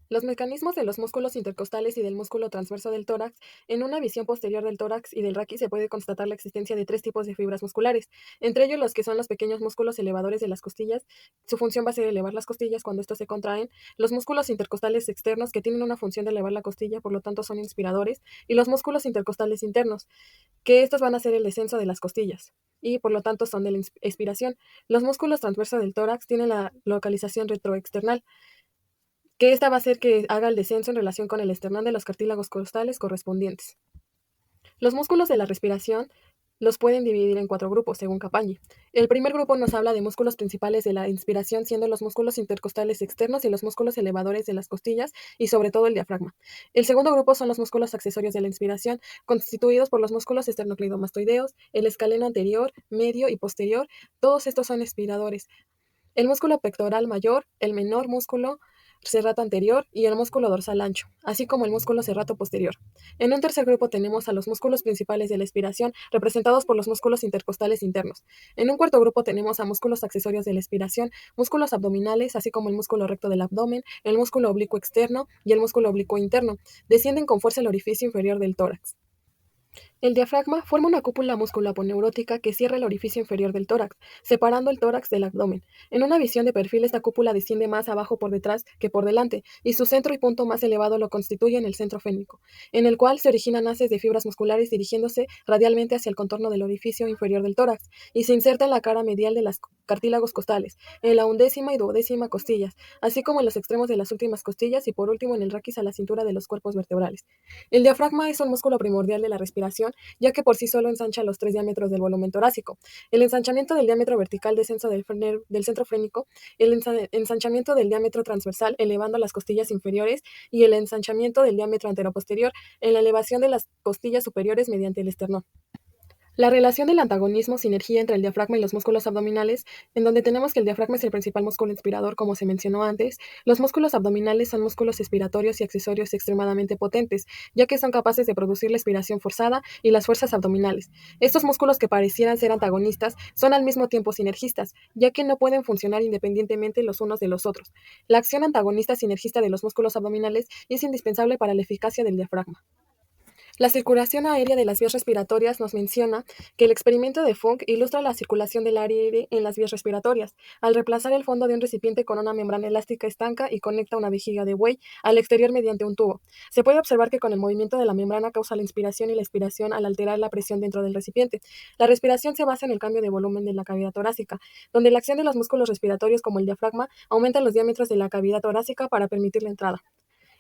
Los mecanismos de los músculos intercostales y del músculo transverso del tórax. En una visión posterior del tórax y del raquis se puede constatar la existencia de tres tipos de fibras musculares, entre ellos los que son los pequeños músculos elevadores de las costillas. Su función va a ser elevar las costillas cuando estos se contraen, los músculos intercostales externos, que tienen una función de elevar la costilla, por lo tanto son inspiradores, y los músculos intercostales internos, que estos van a hacer el descenso de las costillas y por lo tanto son de la expiración. Los músculos transversos del tórax tienen la localización retroexternal, que esta va a hacer que haga el descenso en relación con el esternón de los cartílagos costales correspondientes. Los músculos de la respiración los pueden dividir en cuatro grupos, según Capagni. El primer grupo nos habla de músculos principales de la inspiración, siendo los músculos intercostales externos y los músculos elevadores de las costillas y sobre todo el diafragma. El segundo grupo son los músculos accesorios de la inspiración, constituidos por los músculos esternocleidomastoideos, el escaleno anterior, medio y posterior. Todos estos son expiradores. El músculo pectoral mayor, el menor músculo serrato anterior y el músculo dorsal ancho, así como el músculo serrato posterior. En un tercer grupo tenemos a los músculos principales de la expiración, representados por los músculos intercostales internos. En un cuarto grupo tenemos a músculos accesorios de la expiración, músculos abdominales, así como el músculo recto del abdomen, el músculo oblicuo externo y el músculo oblicuo interno. Descienden con fuerza el orificio inferior del tórax. El diafragma forma una cúpula musculoaponeurótica que cierra el orificio inferior del tórax, separando el tórax del abdomen. En una visión de perfil, esta cúpula desciende más abajo por detrás que por delante, y su centro y punto más elevado lo constituyen el centro fénico, en el cual se originan haces de fibras musculares dirigiéndose radialmente hacia el contorno del orificio inferior del tórax, y se inserta en la cara medial de las cartílagos costales, en la undécima y duodécima costillas, así como en los extremos de las últimas costillas y por último en el raquis a la cintura de los cuerpos vertebrales. El diafragma es un músculo primordial de la respiración, ya que por sí solo ensancha los tres diámetros del volumen torácico. El ensanchamiento del diámetro vertical, descenso del centro frénico, el ensanchamiento del diámetro transversal, elevando las costillas inferiores, y el ensanchamiento del diámetro anteroposterior, en la elevación de las costillas superiores mediante el esternón. La relación del antagonismo-sinergia entre el diafragma y los músculos abdominales, en donde tenemos que el diafragma es el principal músculo inspirador, como se mencionó antes. Los músculos abdominales son músculos expiratorios y accesorios extremadamente potentes, ya que son capaces de producir la expiración forzada y las fuerzas abdominales. Estos músculos, que parecieran ser antagonistas, son al mismo tiempo sinergistas, ya que no pueden funcionar independientemente los unos de los otros. La acción antagonista-sinergista de los músculos abdominales es indispensable para la eficacia del diafragma. La circulación aérea de las vías respiratorias nos menciona que el experimento de Funk ilustra la circulación del aire en las vías respiratorias, al reemplazar el fondo de un recipiente con una membrana elástica estanca y conecta una vejiga de buey al exterior mediante un tubo. Se puede observar que con el movimiento de la membrana causa la inspiración y la expiración al alterar la presión dentro del recipiente. La respiración se basa en el cambio de volumen de la cavidad torácica, donde la acción de los músculos respiratorios como el diafragma aumenta los diámetros de la cavidad torácica para permitir la entrada.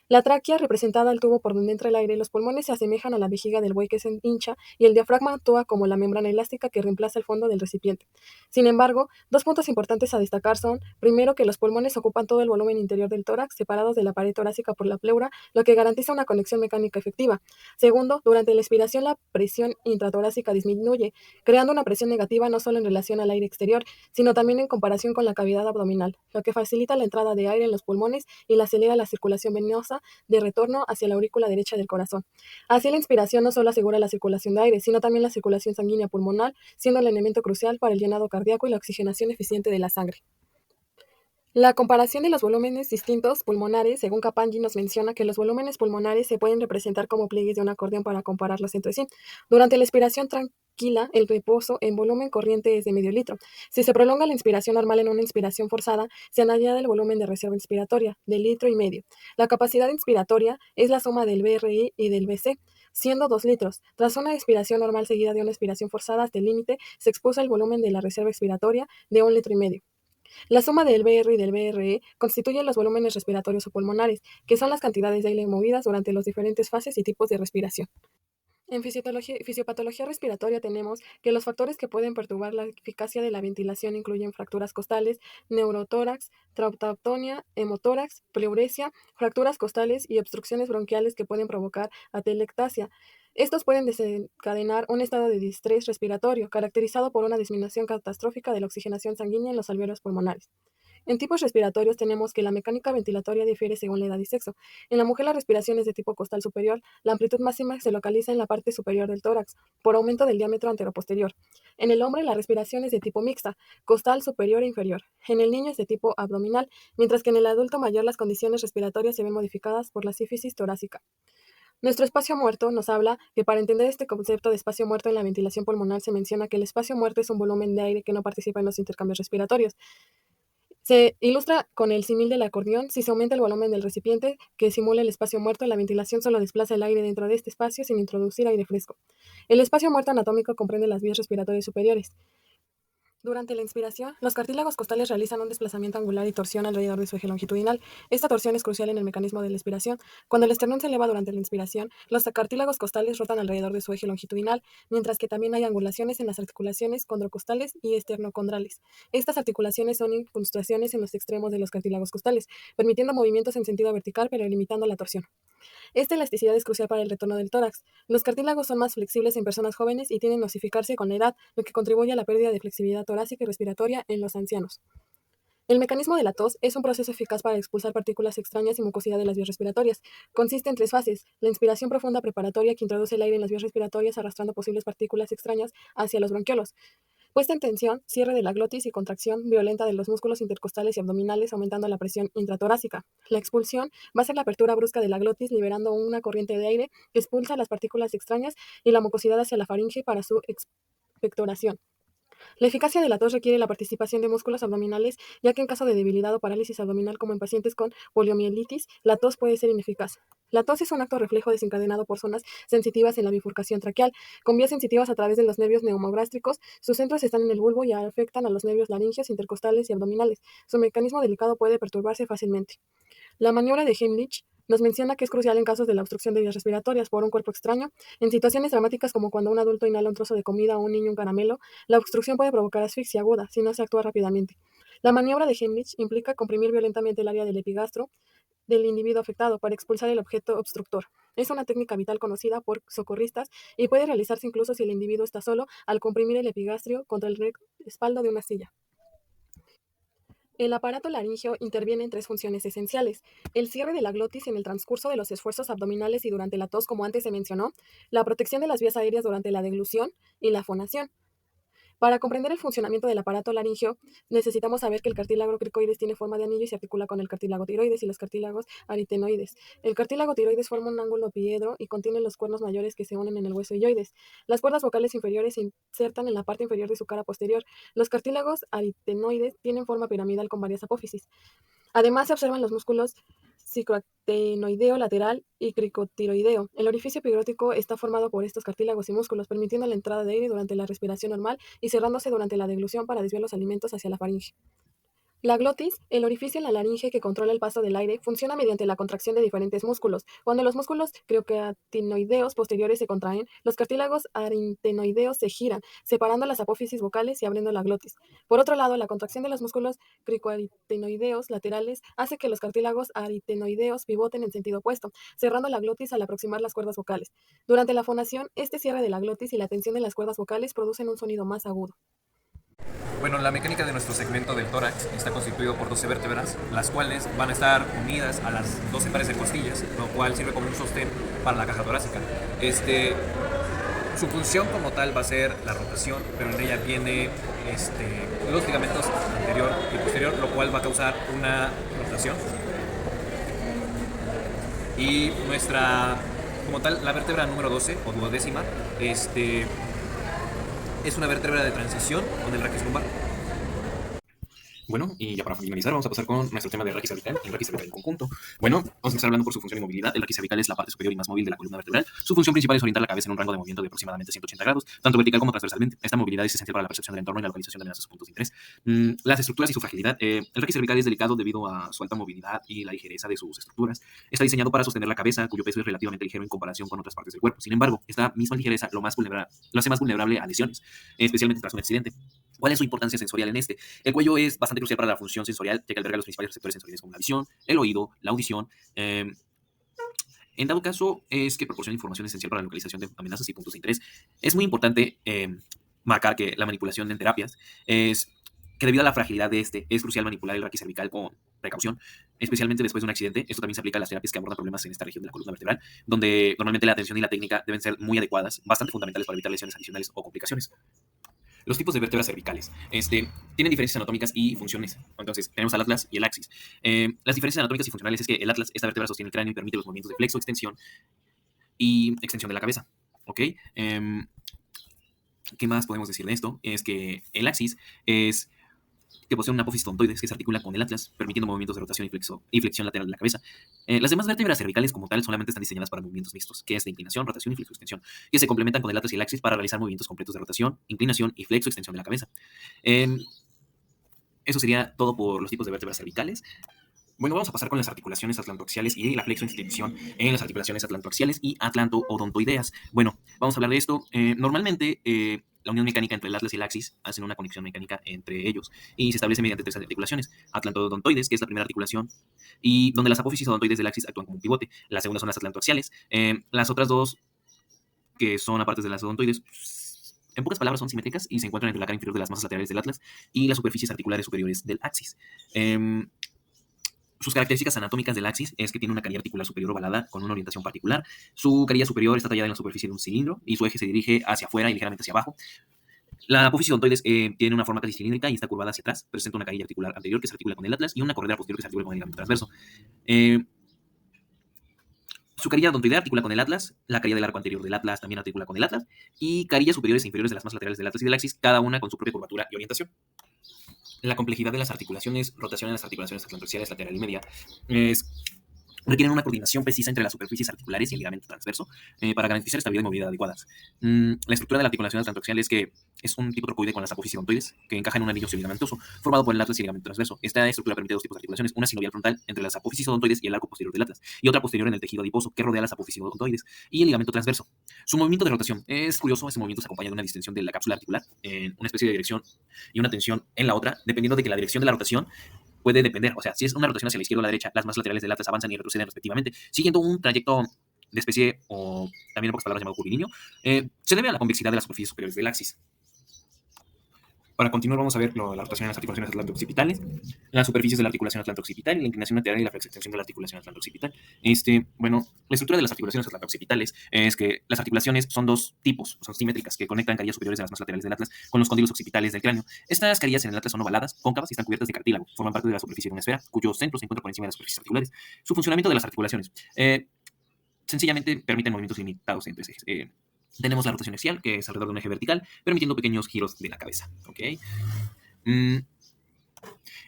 La tráquea, representada al tubo por donde entra el aire, los pulmones se asemejan a la vejiga del buey que se hincha y el diafragma actúa como la membrana elástica que reemplaza el fondo del recipiente. Sin embargo, dos puntos importantes a destacar son, primero, que los pulmones ocupan todo el volumen interior del tórax, separados de la pared torácica por la pleura, lo que garantiza una conexión mecánica efectiva. Segundo, durante la expiración la presión intratorácica disminuye, creando una presión negativa no solo en relación al aire exterior, sino también en comparación con la cavidad abdominal, lo que facilita la entrada de aire en los pulmones y la acelera la circulación venosa de retorno hacia la aurícula derecha del corazón. Así, la inspiración no solo asegura la circulación de aire, sino también la circulación sanguínea pulmonar, siendo el elemento crucial para el llenado cardíaco y la oxigenación eficiente de la sangre. La comparación de los volúmenes distintos pulmonares, según Capangui, nos menciona que los volúmenes pulmonares se pueden representar como pliegues de un acordeón para compararlos entre sí. Durante la inspiración tranquila, el reposo en volumen corriente es de medio litro. Si se prolonga la inspiración normal en una inspiración forzada, se añade el volumen de reserva inspiratoria, de litro y medio. La capacidad inspiratoria es la suma del BRI y del BC, siendo 2 litros. Tras una expiración normal seguida de una expiración forzada hasta el límite, se expulsa el volumen de la reserva expiratoria de 1 litro y medio. La suma del BR y del BRE constituye los volúmenes respiratorios o pulmonares, que son las cantidades de aire movidas durante las diferentes fases y tipos de respiración. En fisiopatología respiratoria tenemos que los factores que pueden perturbar la eficacia de la ventilación incluyen fracturas costales, neurotórax, traumatomía, hemotórax, pleuresia, fracturas costales y obstrucciones bronquiales que pueden provocar atelectasia. Estos pueden desencadenar un estado de distrés respiratorio, caracterizado por una disminución catastrófica de la oxigenación sanguínea en los alvéolos pulmonares. En tipos respiratorios tenemos que la mecánica ventilatoria difiere según la edad y sexo. En la mujer la respiración es de tipo costal superior, la amplitud máxima se localiza en la parte superior del tórax, por aumento del diámetro anteroposterior. En el hombre la respiración es de tipo mixta, costal superior e inferior. En el niño es de tipo abdominal, mientras que en el adulto mayor las condiciones respiratorias se ven modificadas por la sífisis torácica. Nuestro espacio muerto nos habla que para entender este concepto de espacio muerto en la ventilación pulmonar se menciona que el espacio muerto es un volumen de aire que no participa en los intercambios respiratorios. Se ilustra con el símil del acordeón. Si se aumenta el volumen del recipiente que simula el espacio muerto, la ventilación solo desplaza el aire dentro de este espacio sin introducir aire fresco. El espacio muerto anatómico comprende las vías respiratorias superiores. Durante la inspiración, los cartílagos costales realizan un desplazamiento angular y torsión alrededor de su eje longitudinal. Esta torsión es crucial en el mecanismo de la expiración. Cuando el esternón se eleva durante la inspiración, los cartílagos costales rotan alrededor de su eje longitudinal, mientras que también hay angulaciones en las articulaciones condrocostales y esternocondrales. Estas articulaciones son incrustaciones en los extremos de los cartílagos costales, permitiendo movimientos en sentido vertical pero limitando la torsión. Esta elasticidad es crucial para el retorno del tórax. Los cartílagos son más flexibles en personas jóvenes y tienden a osificarse con la edad, lo que contribuye a la pérdida de flexibilidad torácica y respiratoria en los ancianos. El mecanismo de la tos es un proceso eficaz para expulsar partículas extrañas y mucosidad de las vías respiratorias. Consiste en 3 fases: la inspiración profunda preparatoria, que introduce el aire en las vías respiratorias arrastrando posibles partículas extrañas hacia los bronquiolos. Puesta en tensión, cierre de la glotis y contracción violenta de los músculos intercostales y abdominales, aumentando la presión intratorácica. La expulsión va a ser la apertura brusca de la glotis, liberando una corriente de aire que expulsa las partículas extrañas y la mucosidad hacia la faringe para su expectoración. La eficacia de la tos requiere la participación de músculos abdominales, ya que en caso de debilidad o parálisis abdominal, como en pacientes con poliomielitis, la tos puede ser ineficaz. La tos es un acto reflejo desencadenado por zonas sensitivas en la bifurcación traqueal, con vías sensitivas a través de los nervios neumogástricos. Sus centros están en el bulbo y afectan a los nervios laringeos, intercostales y abdominales. Su mecanismo delicado puede perturbarse fácilmente. La maniobra de Heimlich nos menciona que es crucial en casos de la obstrucción de vías respiratorias por un cuerpo extraño. En situaciones dramáticas como cuando un adulto inhala un trozo de comida o un niño un caramelo, la obstrucción puede provocar asfixia aguda si no se actúa rápidamente. La maniobra de Heimlich implica comprimir violentamente el área del epigastro del individuo afectado para expulsar el objeto obstructor. Es una técnica vital conocida por socorristas y puede realizarse incluso si el individuo está solo, al comprimir el epigastrio contra el respaldo de una silla. El aparato laríngeo interviene en 3 funciones esenciales: el cierre de la glotis en el transcurso de los esfuerzos abdominales y durante la tos, como antes se mencionó, la protección de las vías aéreas durante la deglución y la fonación. Para comprender el funcionamiento del aparato laringeo, necesitamos saber que el cartílago cricoides tiene forma de anillo y se articula con el cartílago tiroides y los cartílagos aritenoides. El cartílago tiroides forma un ángulo poliedro y contiene los cuernos mayores que se unen en el hueso ilioides. Las cuerdas vocales inferiores se insertan en la parte inferior de su cara posterior. Los cartílagos aritenoides tienen forma piramidal con varias apófisis. Además, se observan los músculos cicloactenoideo lateral y cricotiroideo. El orificio epigrótico está formado por estos cartílagos y músculos, permitiendo la entrada de aire durante la respiración normal y cerrándose durante la deglución para desviar los alimentos hacia la faringe. La glotis, el orificio en la laringe que controla el paso del aire, funciona mediante la contracción de diferentes músculos. Cuando los músculos crioqueratinoideos posteriores se contraen, los cartílagos aritenoideos se giran, separando las apófisis vocales y abriendo la glotis. Por otro lado, la contracción de los músculos cricoaritenoideos laterales hace que los cartílagos aritenoideos pivoten en sentido opuesto, cerrando la glotis al aproximar las cuerdas vocales. Durante la fonación, este cierre de la glotis y la tensión de las cuerdas vocales producen un sonido más agudo. Bueno, la mecánica de nuestro segmento del tórax está constituido por 12 vértebras, las cuales van a estar unidas a las 12 pares de costillas, lo cual sirve como un sostén para la caja torácica. Su función como tal va a ser la rotación, pero en ella viene los ligamentos anterior y posterior, lo cual va a causar una rotación. Y como tal, la vértebra número 12 o duodécima, es una vértebra de transición con el raquis lumbar. Bueno, y ya para finalizar, vamos a pasar con nuestro tema de raquis cervical, el raquis cervical en conjunto. Bueno, vamos a empezar hablando por su función y movilidad. El raquis cervical es la parte superior y más móvil de la columna vertebral. Su función principal es orientar la cabeza en un rango de movimiento de aproximadamente 180 grados, tanto vertical como transversalmente. Esta movilidad es esencial para la percepción del entorno y la localización de amenazas puntos de interés. Las estructuras y su fragilidad. El raquis cervical es delicado debido a su alta movilidad y la ligereza de sus estructuras. Está diseñado para sostener la cabeza, cuyo peso es relativamente ligero en comparación con otras partes del cuerpo. Sin embargo, esta misma ligereza lo hace más vulnerable a lesiones, especialmente tras un accidente. ¿Cuál es su importancia sensorial en este? El cuello es bastante crucial para la función sensorial, ya que alberga los principales receptores sensoriales como la visión, el oído, la audición. En dado caso, es que proporciona información esencial para la localización de amenazas y puntos de interés. Es muy importante marcar que la manipulación en terapias es que debido a la fragilidad de es crucial manipular el raquis cervical con precaución, especialmente después de un accidente. Esto también se aplica a las terapias que abordan problemas en esta región de la columna vertebral, donde normalmente la atención y la técnica deben ser muy adecuadas, bastante fundamentales para evitar lesiones adicionales o complicaciones. Los tipos de vértebras cervicales tienen diferencias anatómicas y funciones. Entonces, tenemos al atlas y el axis. Las diferencias anatómicas y funcionales es que el atlas, esta vértebra sostiene el cráneo y permite los movimientos de flexo, extensión y extensión de la cabeza. ¿Ok? ¿Qué más podemos decir de esto? Es que el axis es que posee una apófisis odontoides que se articula con el atlas, permitiendo movimientos de rotación y flexión lateral de la cabeza. Las demás vértebras cervicales como tal solamente están diseñadas para movimientos mixtos, que es de inclinación, rotación y flexo-extensión, que se complementan con el atlas y el axis para realizar movimientos completos de rotación, inclinación y flexo-extensión de la cabeza. Eso sería todo por los tipos de vértebras cervicales. Bueno, vamos a pasar con las articulaciones atlantoaxiales y la flexo-extensión en las articulaciones atlantoaxiales y atlanto-odontoideas. Bueno, vamos a hablar de esto. Normalmente, la unión mecánica entre el atlas y el axis hacen una conexión mecánica entre ellos y se establece mediante tres articulaciones. Atlanto-odontoides, que es la primera articulación, y donde las apófisis odontoides del axis actúan como un pivote. La segunda son las atlantoaxiales. Las otras dos, que son aparte de las odontoides, en pocas palabras son simétricas y se encuentran entre la cara inferior de las masas laterales del atlas y las superficies articulares superiores del axis. Sus características anatómicas del axis es que tiene una carilla articular superior ovalada con una orientación particular. Su carilla superior está tallada en la superficie de un cilindro y su eje se dirige hacia afuera y ligeramente hacia abajo. La apófisis odontoides tiene una forma casi cilíndrica y está curvada hacia atrás. Presenta una carilla articular anterior que se articula con el atlas y una corredera posterior que se articula con el ligamento transverso. Su carilla odontoidea articula con el atlas, la carilla del arco anterior del atlas también articula con el atlas, y carillas superiores e inferiores de las masas laterales del atlas y del axis, cada una con su propia curvatura y orientación. La complejidad de las articulaciones, rotación en las articulaciones atlantoaxiales lateral y media, requieren una coordinación precisa entre las superficies articulares y el ligamento transverso para garantizar estabilidad y movilidad adecuadas. La estructura de la articulación atlantoaxial es que es un tipo trocoide con las apófisis odontoides que encaja en un anillo ligamentaoso formado por el atlas y el ligamento transverso. Esta estructura permite dos tipos de articulaciones, una sinovial frontal entre las apófisis odontoides y el arco posterior del atlas, y otra posterior en el tejido adiposo que rodea las apófisis odontoides y el ligamento transverso. Su movimiento de rotación es curioso. Este movimiento se acompaña de una distensión de la cápsula articular en una especie de dirección y una tensión en la otra, dependiendo de que la dirección de la rotación puede depender. O sea, si es una rotación hacia la izquierda o la derecha, las masas laterales del atlas avanzan y retroceden respectivamente, siguiendo un trayecto de especie, o también en pocas palabras llamado curvilíneo. Se debe a la convexidad de las superficies superiores del axis. Para continuar, vamos a ver la rotación de las articulaciones atlánto-occipitales, las superficies de la articulación atlánto-occipital, la inclinación lateral y la flexextensión de la articulación atlánto-occipital. Bueno, la estructura de las articulaciones atlánto-occipitales es que las articulaciones son dos tipos, son simétricas, que conectan carillas superiores de las más laterales del atlas con los cóndilos occipitales del cráneo. Estas carillas en el atlas son ovaladas, cóncavas y están cubiertas de cartílago. Forman parte de la superficie de una esfera, cuyo centro se encuentra por encima de las superficies articulares. Su funcionamiento de las articulaciones. Sencillamente permiten movimientos limitados entre ejes. Tenemos la rotación axial, que es alrededor de un eje vertical, permitiendo pequeños giros de la cabeza. ¿Okay?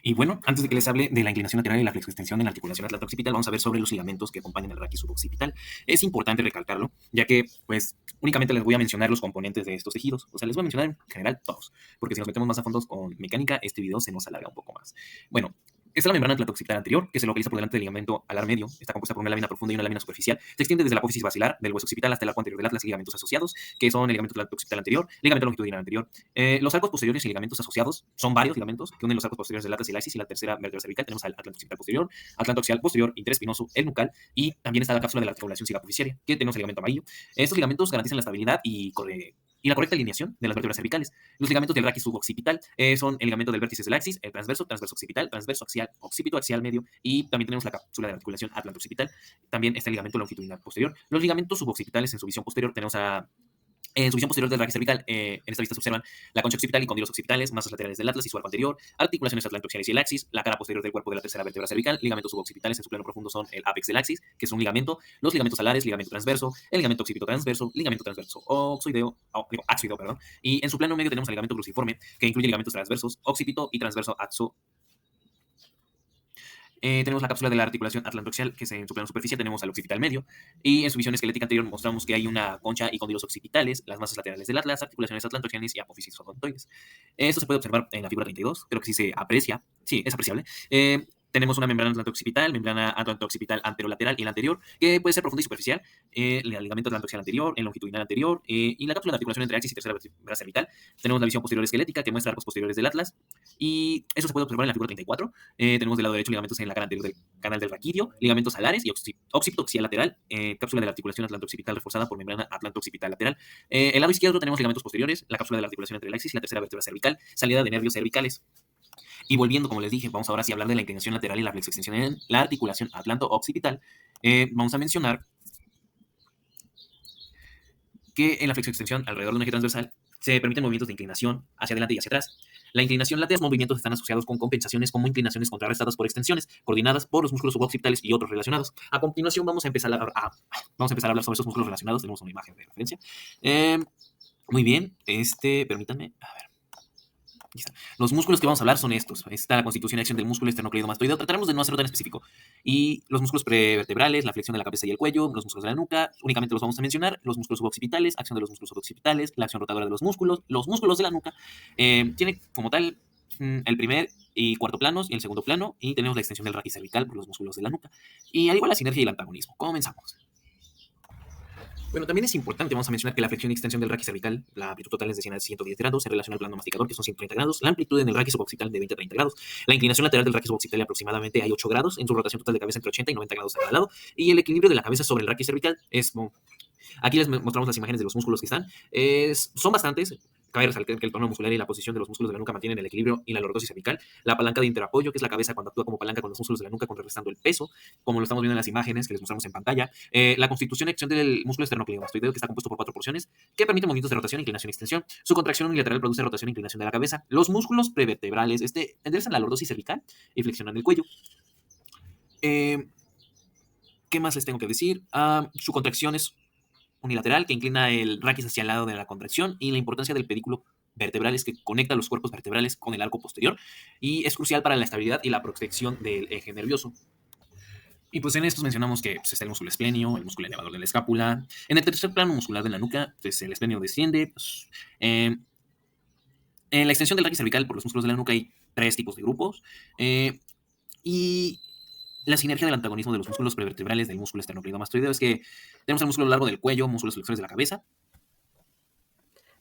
Y bueno, antes de que les hable de la inclinación lateral y la flexoextensión en la articulación atlánto-occipital, vamos a ver sobre los ligamentos que acompañan el raquis suboccipital. Es importante recalcarlo, ya que, pues, únicamente les voy a mencionar los componentes de estos tejidos. O sea, les voy a mencionar en general todos, porque si nos metemos más a fondo con mecánica, este video se nos alarga un poco más. Bueno, está la membrana atlánto-occipital anterior, que se localiza por delante del ligamento alar medio. Está compuesta por una lámina profunda y una lámina superficial. Se extiende desde la apófisis basilar del hueso occipital hasta el arco anterior del atlas y ligamentos asociados, que son el ligamento atlánto-occipital anterior, ligamento longitudinal anterior. Los arcos posteriores y ligamentos asociados son varios ligamentos que unen los arcos posteriores del atlas y la axis y la tercera vértebra cervical. Tenemos al atlánto-occipital posterior, atlánto-axial posterior, interespinoso, el nucal, y también está la cápsula de la articulación cicapoficiaria, que tenemos el ligamento amarillo. Estos ligamentos garantizan la estabilidad y la correcta alineación de las vértebras cervicales. Los ligamentos del raquis suboccipital son el ligamento del vértice del axis, el transverso, transverso occipital, transverso axial, occipito axial medio, y también tenemos la cápsula de la articulación atlánto-occipital. También está el ligamento longitudinal posterior. Los ligamentos suboccipitales en su visión posterior tenemos en su visión posterior del raquis cervical, en esta vista se observan la concha occipital y cóndilos occipitales, masas laterales del atlas y su arco anterior, articulaciones atlánto-axiales y el axis, la cara posterior del cuerpo de la tercera vértebra cervical. Ligamentos suboccipitales en su plano profundo son el apex del axis, que es un ligamento, los ligamentos alares, ligamento transverso, el ligamento occipito transverso, ligamento transverso axoideo, perdón, y en su plano medio tenemos el ligamento cruciforme, que incluye ligamentos transversos, occipito y transverso axo. Tenemos la cápsula de la articulación atlantoaxial, que es en su plano superficie tenemos al occipital medio, y en su visión esquelética anterior mostramos que hay una concha y cóndilos occipitales, las masas laterales del atlas, articulaciones atlantoaxiales y apófisis odontoides. Esto se puede observar en la figura 32, creo que sí se aprecia, sí, es apreciable. Tenemos una membrana atlanto-occipital, membrana atlanto-occipital anterolateral y la anterior, que puede ser profunda y superficial, el ligamento atlantoaxial anterior, el longitudinal anterior, y la cápsula de articulación entre axis y tercera vértebra cervical. Tenemos la visión posterior esquelética, que muestra arcos posteriores del atlas, y eso se puede observar en la figura 34. Tenemos del lado derecho ligamentos en la cara anterior del canal del raquídeo, ligamentos alares y occipito axial lateral, cápsula de la articulación atlanto-occipital reforzada por membrana atlanto-occipital lateral. El lado izquierdo tenemos ligamentos posteriores, la cápsula de la articulación entre el axis y la tercera vértebra cervical, salida de nervios cervicales. Y volviendo, como les dije, vamos ahora sí a hablar de la inclinación lateral y la flexoextensión en la articulación atlanto-occipital. Vamos a mencionar que en la flexoextensión alrededor de un eje transversal se permiten movimientos de inclinación hacia adelante y hacia atrás. La inclinación lateral, movimientos están asociados con compensaciones como inclinaciones contrarrestadas por extensiones, coordinadas por los músculos suboccipitales y otros relacionados. A continuación vamos a empezar a hablar sobre esos músculos relacionados. Tenemos una imagen de referencia. Muy bien, permítanme, a ver. Los músculos que vamos a hablar son estos. Está la constitución y acción del músculo esternocleidomastoideo. Trataremos de no hacerlo tan específico. Y los músculos prevertebrales, la flexión de la cabeza y el cuello, los músculos de la nuca, únicamente los vamos a mencionar. Los músculos suboccipitales, acción de los músculos suboccipitales, la acción rotadora de los músculos de la nuca. Tiene como tal el primer y cuarto planos y el segundo plano. Y tenemos la extensión del raquis cervical por los músculos de la nuca. Y al igual la sinergia y el antagonismo. Comenzamos. Bueno, también es importante, vamos a mencionar que la flexión y extensión del raquis cervical, la amplitud total es de 100 a 110 grados, en relación al plano masticador, que son 130 grados, la amplitud en el raquis suboccipital de 20 a 30 grados, la inclinación lateral del raquis suboccipital aproximadamente hay 8 grados, en su rotación total de cabeza entre 80 y 90 grados a cada lado, y el equilibrio de la cabeza sobre el raquis cervical es... Aquí les mostramos las imágenes de los músculos que están, son bastantes. Cabe resaltar que el tono muscular y la posición de los músculos de la nuca mantienen el equilibrio y la lordosis cervical. La palanca de interapoyo, que es la cabeza cuando actúa como palanca con los músculos de la nuca, contrarrestando el peso, como lo estamos viendo en las imágenes que les mostramos en pantalla. La constitución y acción del músculo esternocleidomastoideo, que está compuesto por 4 porciones, que permiten movimientos de rotación, inclinación y extensión. Su contracción unilateral produce rotación e inclinación de la cabeza. Los músculos prevertebrales enderezan la lordosis cervical y flexionan el cuello. ¿Qué más les tengo que decir? Su contracción es unilateral, que inclina el raquis hacia el lado de la contracción, y la importancia del pedículo vertebral es que conecta los cuerpos vertebrales con el arco posterior y es crucial para la estabilidad y la protección del eje nervioso. Y pues en estos mencionamos que pues, está el músculo esplenio, el músculo elevador de la escápula. En el tercer plano muscular de la nuca, pues el esplenio desciende. En la extensión del raquis cervical por los músculos de la nuca hay 3 tipos de grupos. Y la sinergia del antagonismo de los músculos prevertebrales del músculo esternocleidomastoideo es que tenemos el músculo largo del cuello, músculos flexores de la cabeza.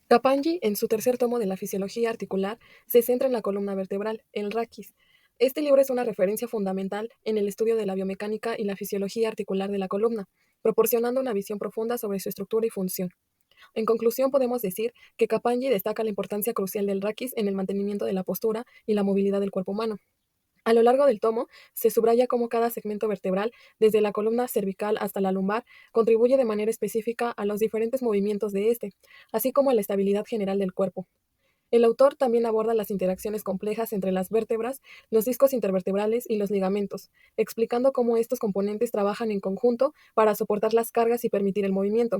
Capanggi, en su tercer tomo de la fisiología articular, se centra en la columna vertebral, el raquis. Este libro es una referencia fundamental en el estudio de la biomecánica y la fisiología articular de la columna, proporcionando una visión profunda sobre su estructura y función. En conclusión, podemos decir que Kapandji destaca la importancia crucial del raquis en el mantenimiento de la postura y la movilidad del cuerpo humano. A lo largo del tomo, se subraya cómo cada segmento vertebral, desde la columna cervical hasta la lumbar, contribuye de manera específica a los diferentes movimientos de este, así como a la estabilidad general del cuerpo. El autor también aborda las interacciones complejas entre las vértebras, los discos intervertebrales y los ligamentos, explicando cómo estos componentes trabajan en conjunto para soportar las cargas y permitir el movimiento.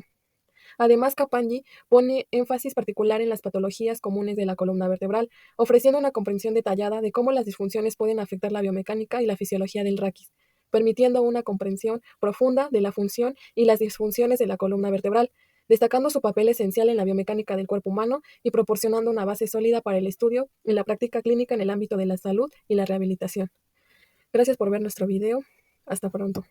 Además, Kapandji pone énfasis particular en las patologías comunes de la columna vertebral, ofreciendo una comprensión detallada de cómo las disfunciones pueden afectar la biomecánica y la fisiología del raquis, permitiendo una comprensión profunda de la función y las disfunciones de la columna vertebral, destacando su papel esencial en la biomecánica del cuerpo humano y proporcionando una base sólida para el estudio y la práctica clínica en el ámbito de la salud y la rehabilitación. Gracias por ver nuestro video. Hasta pronto.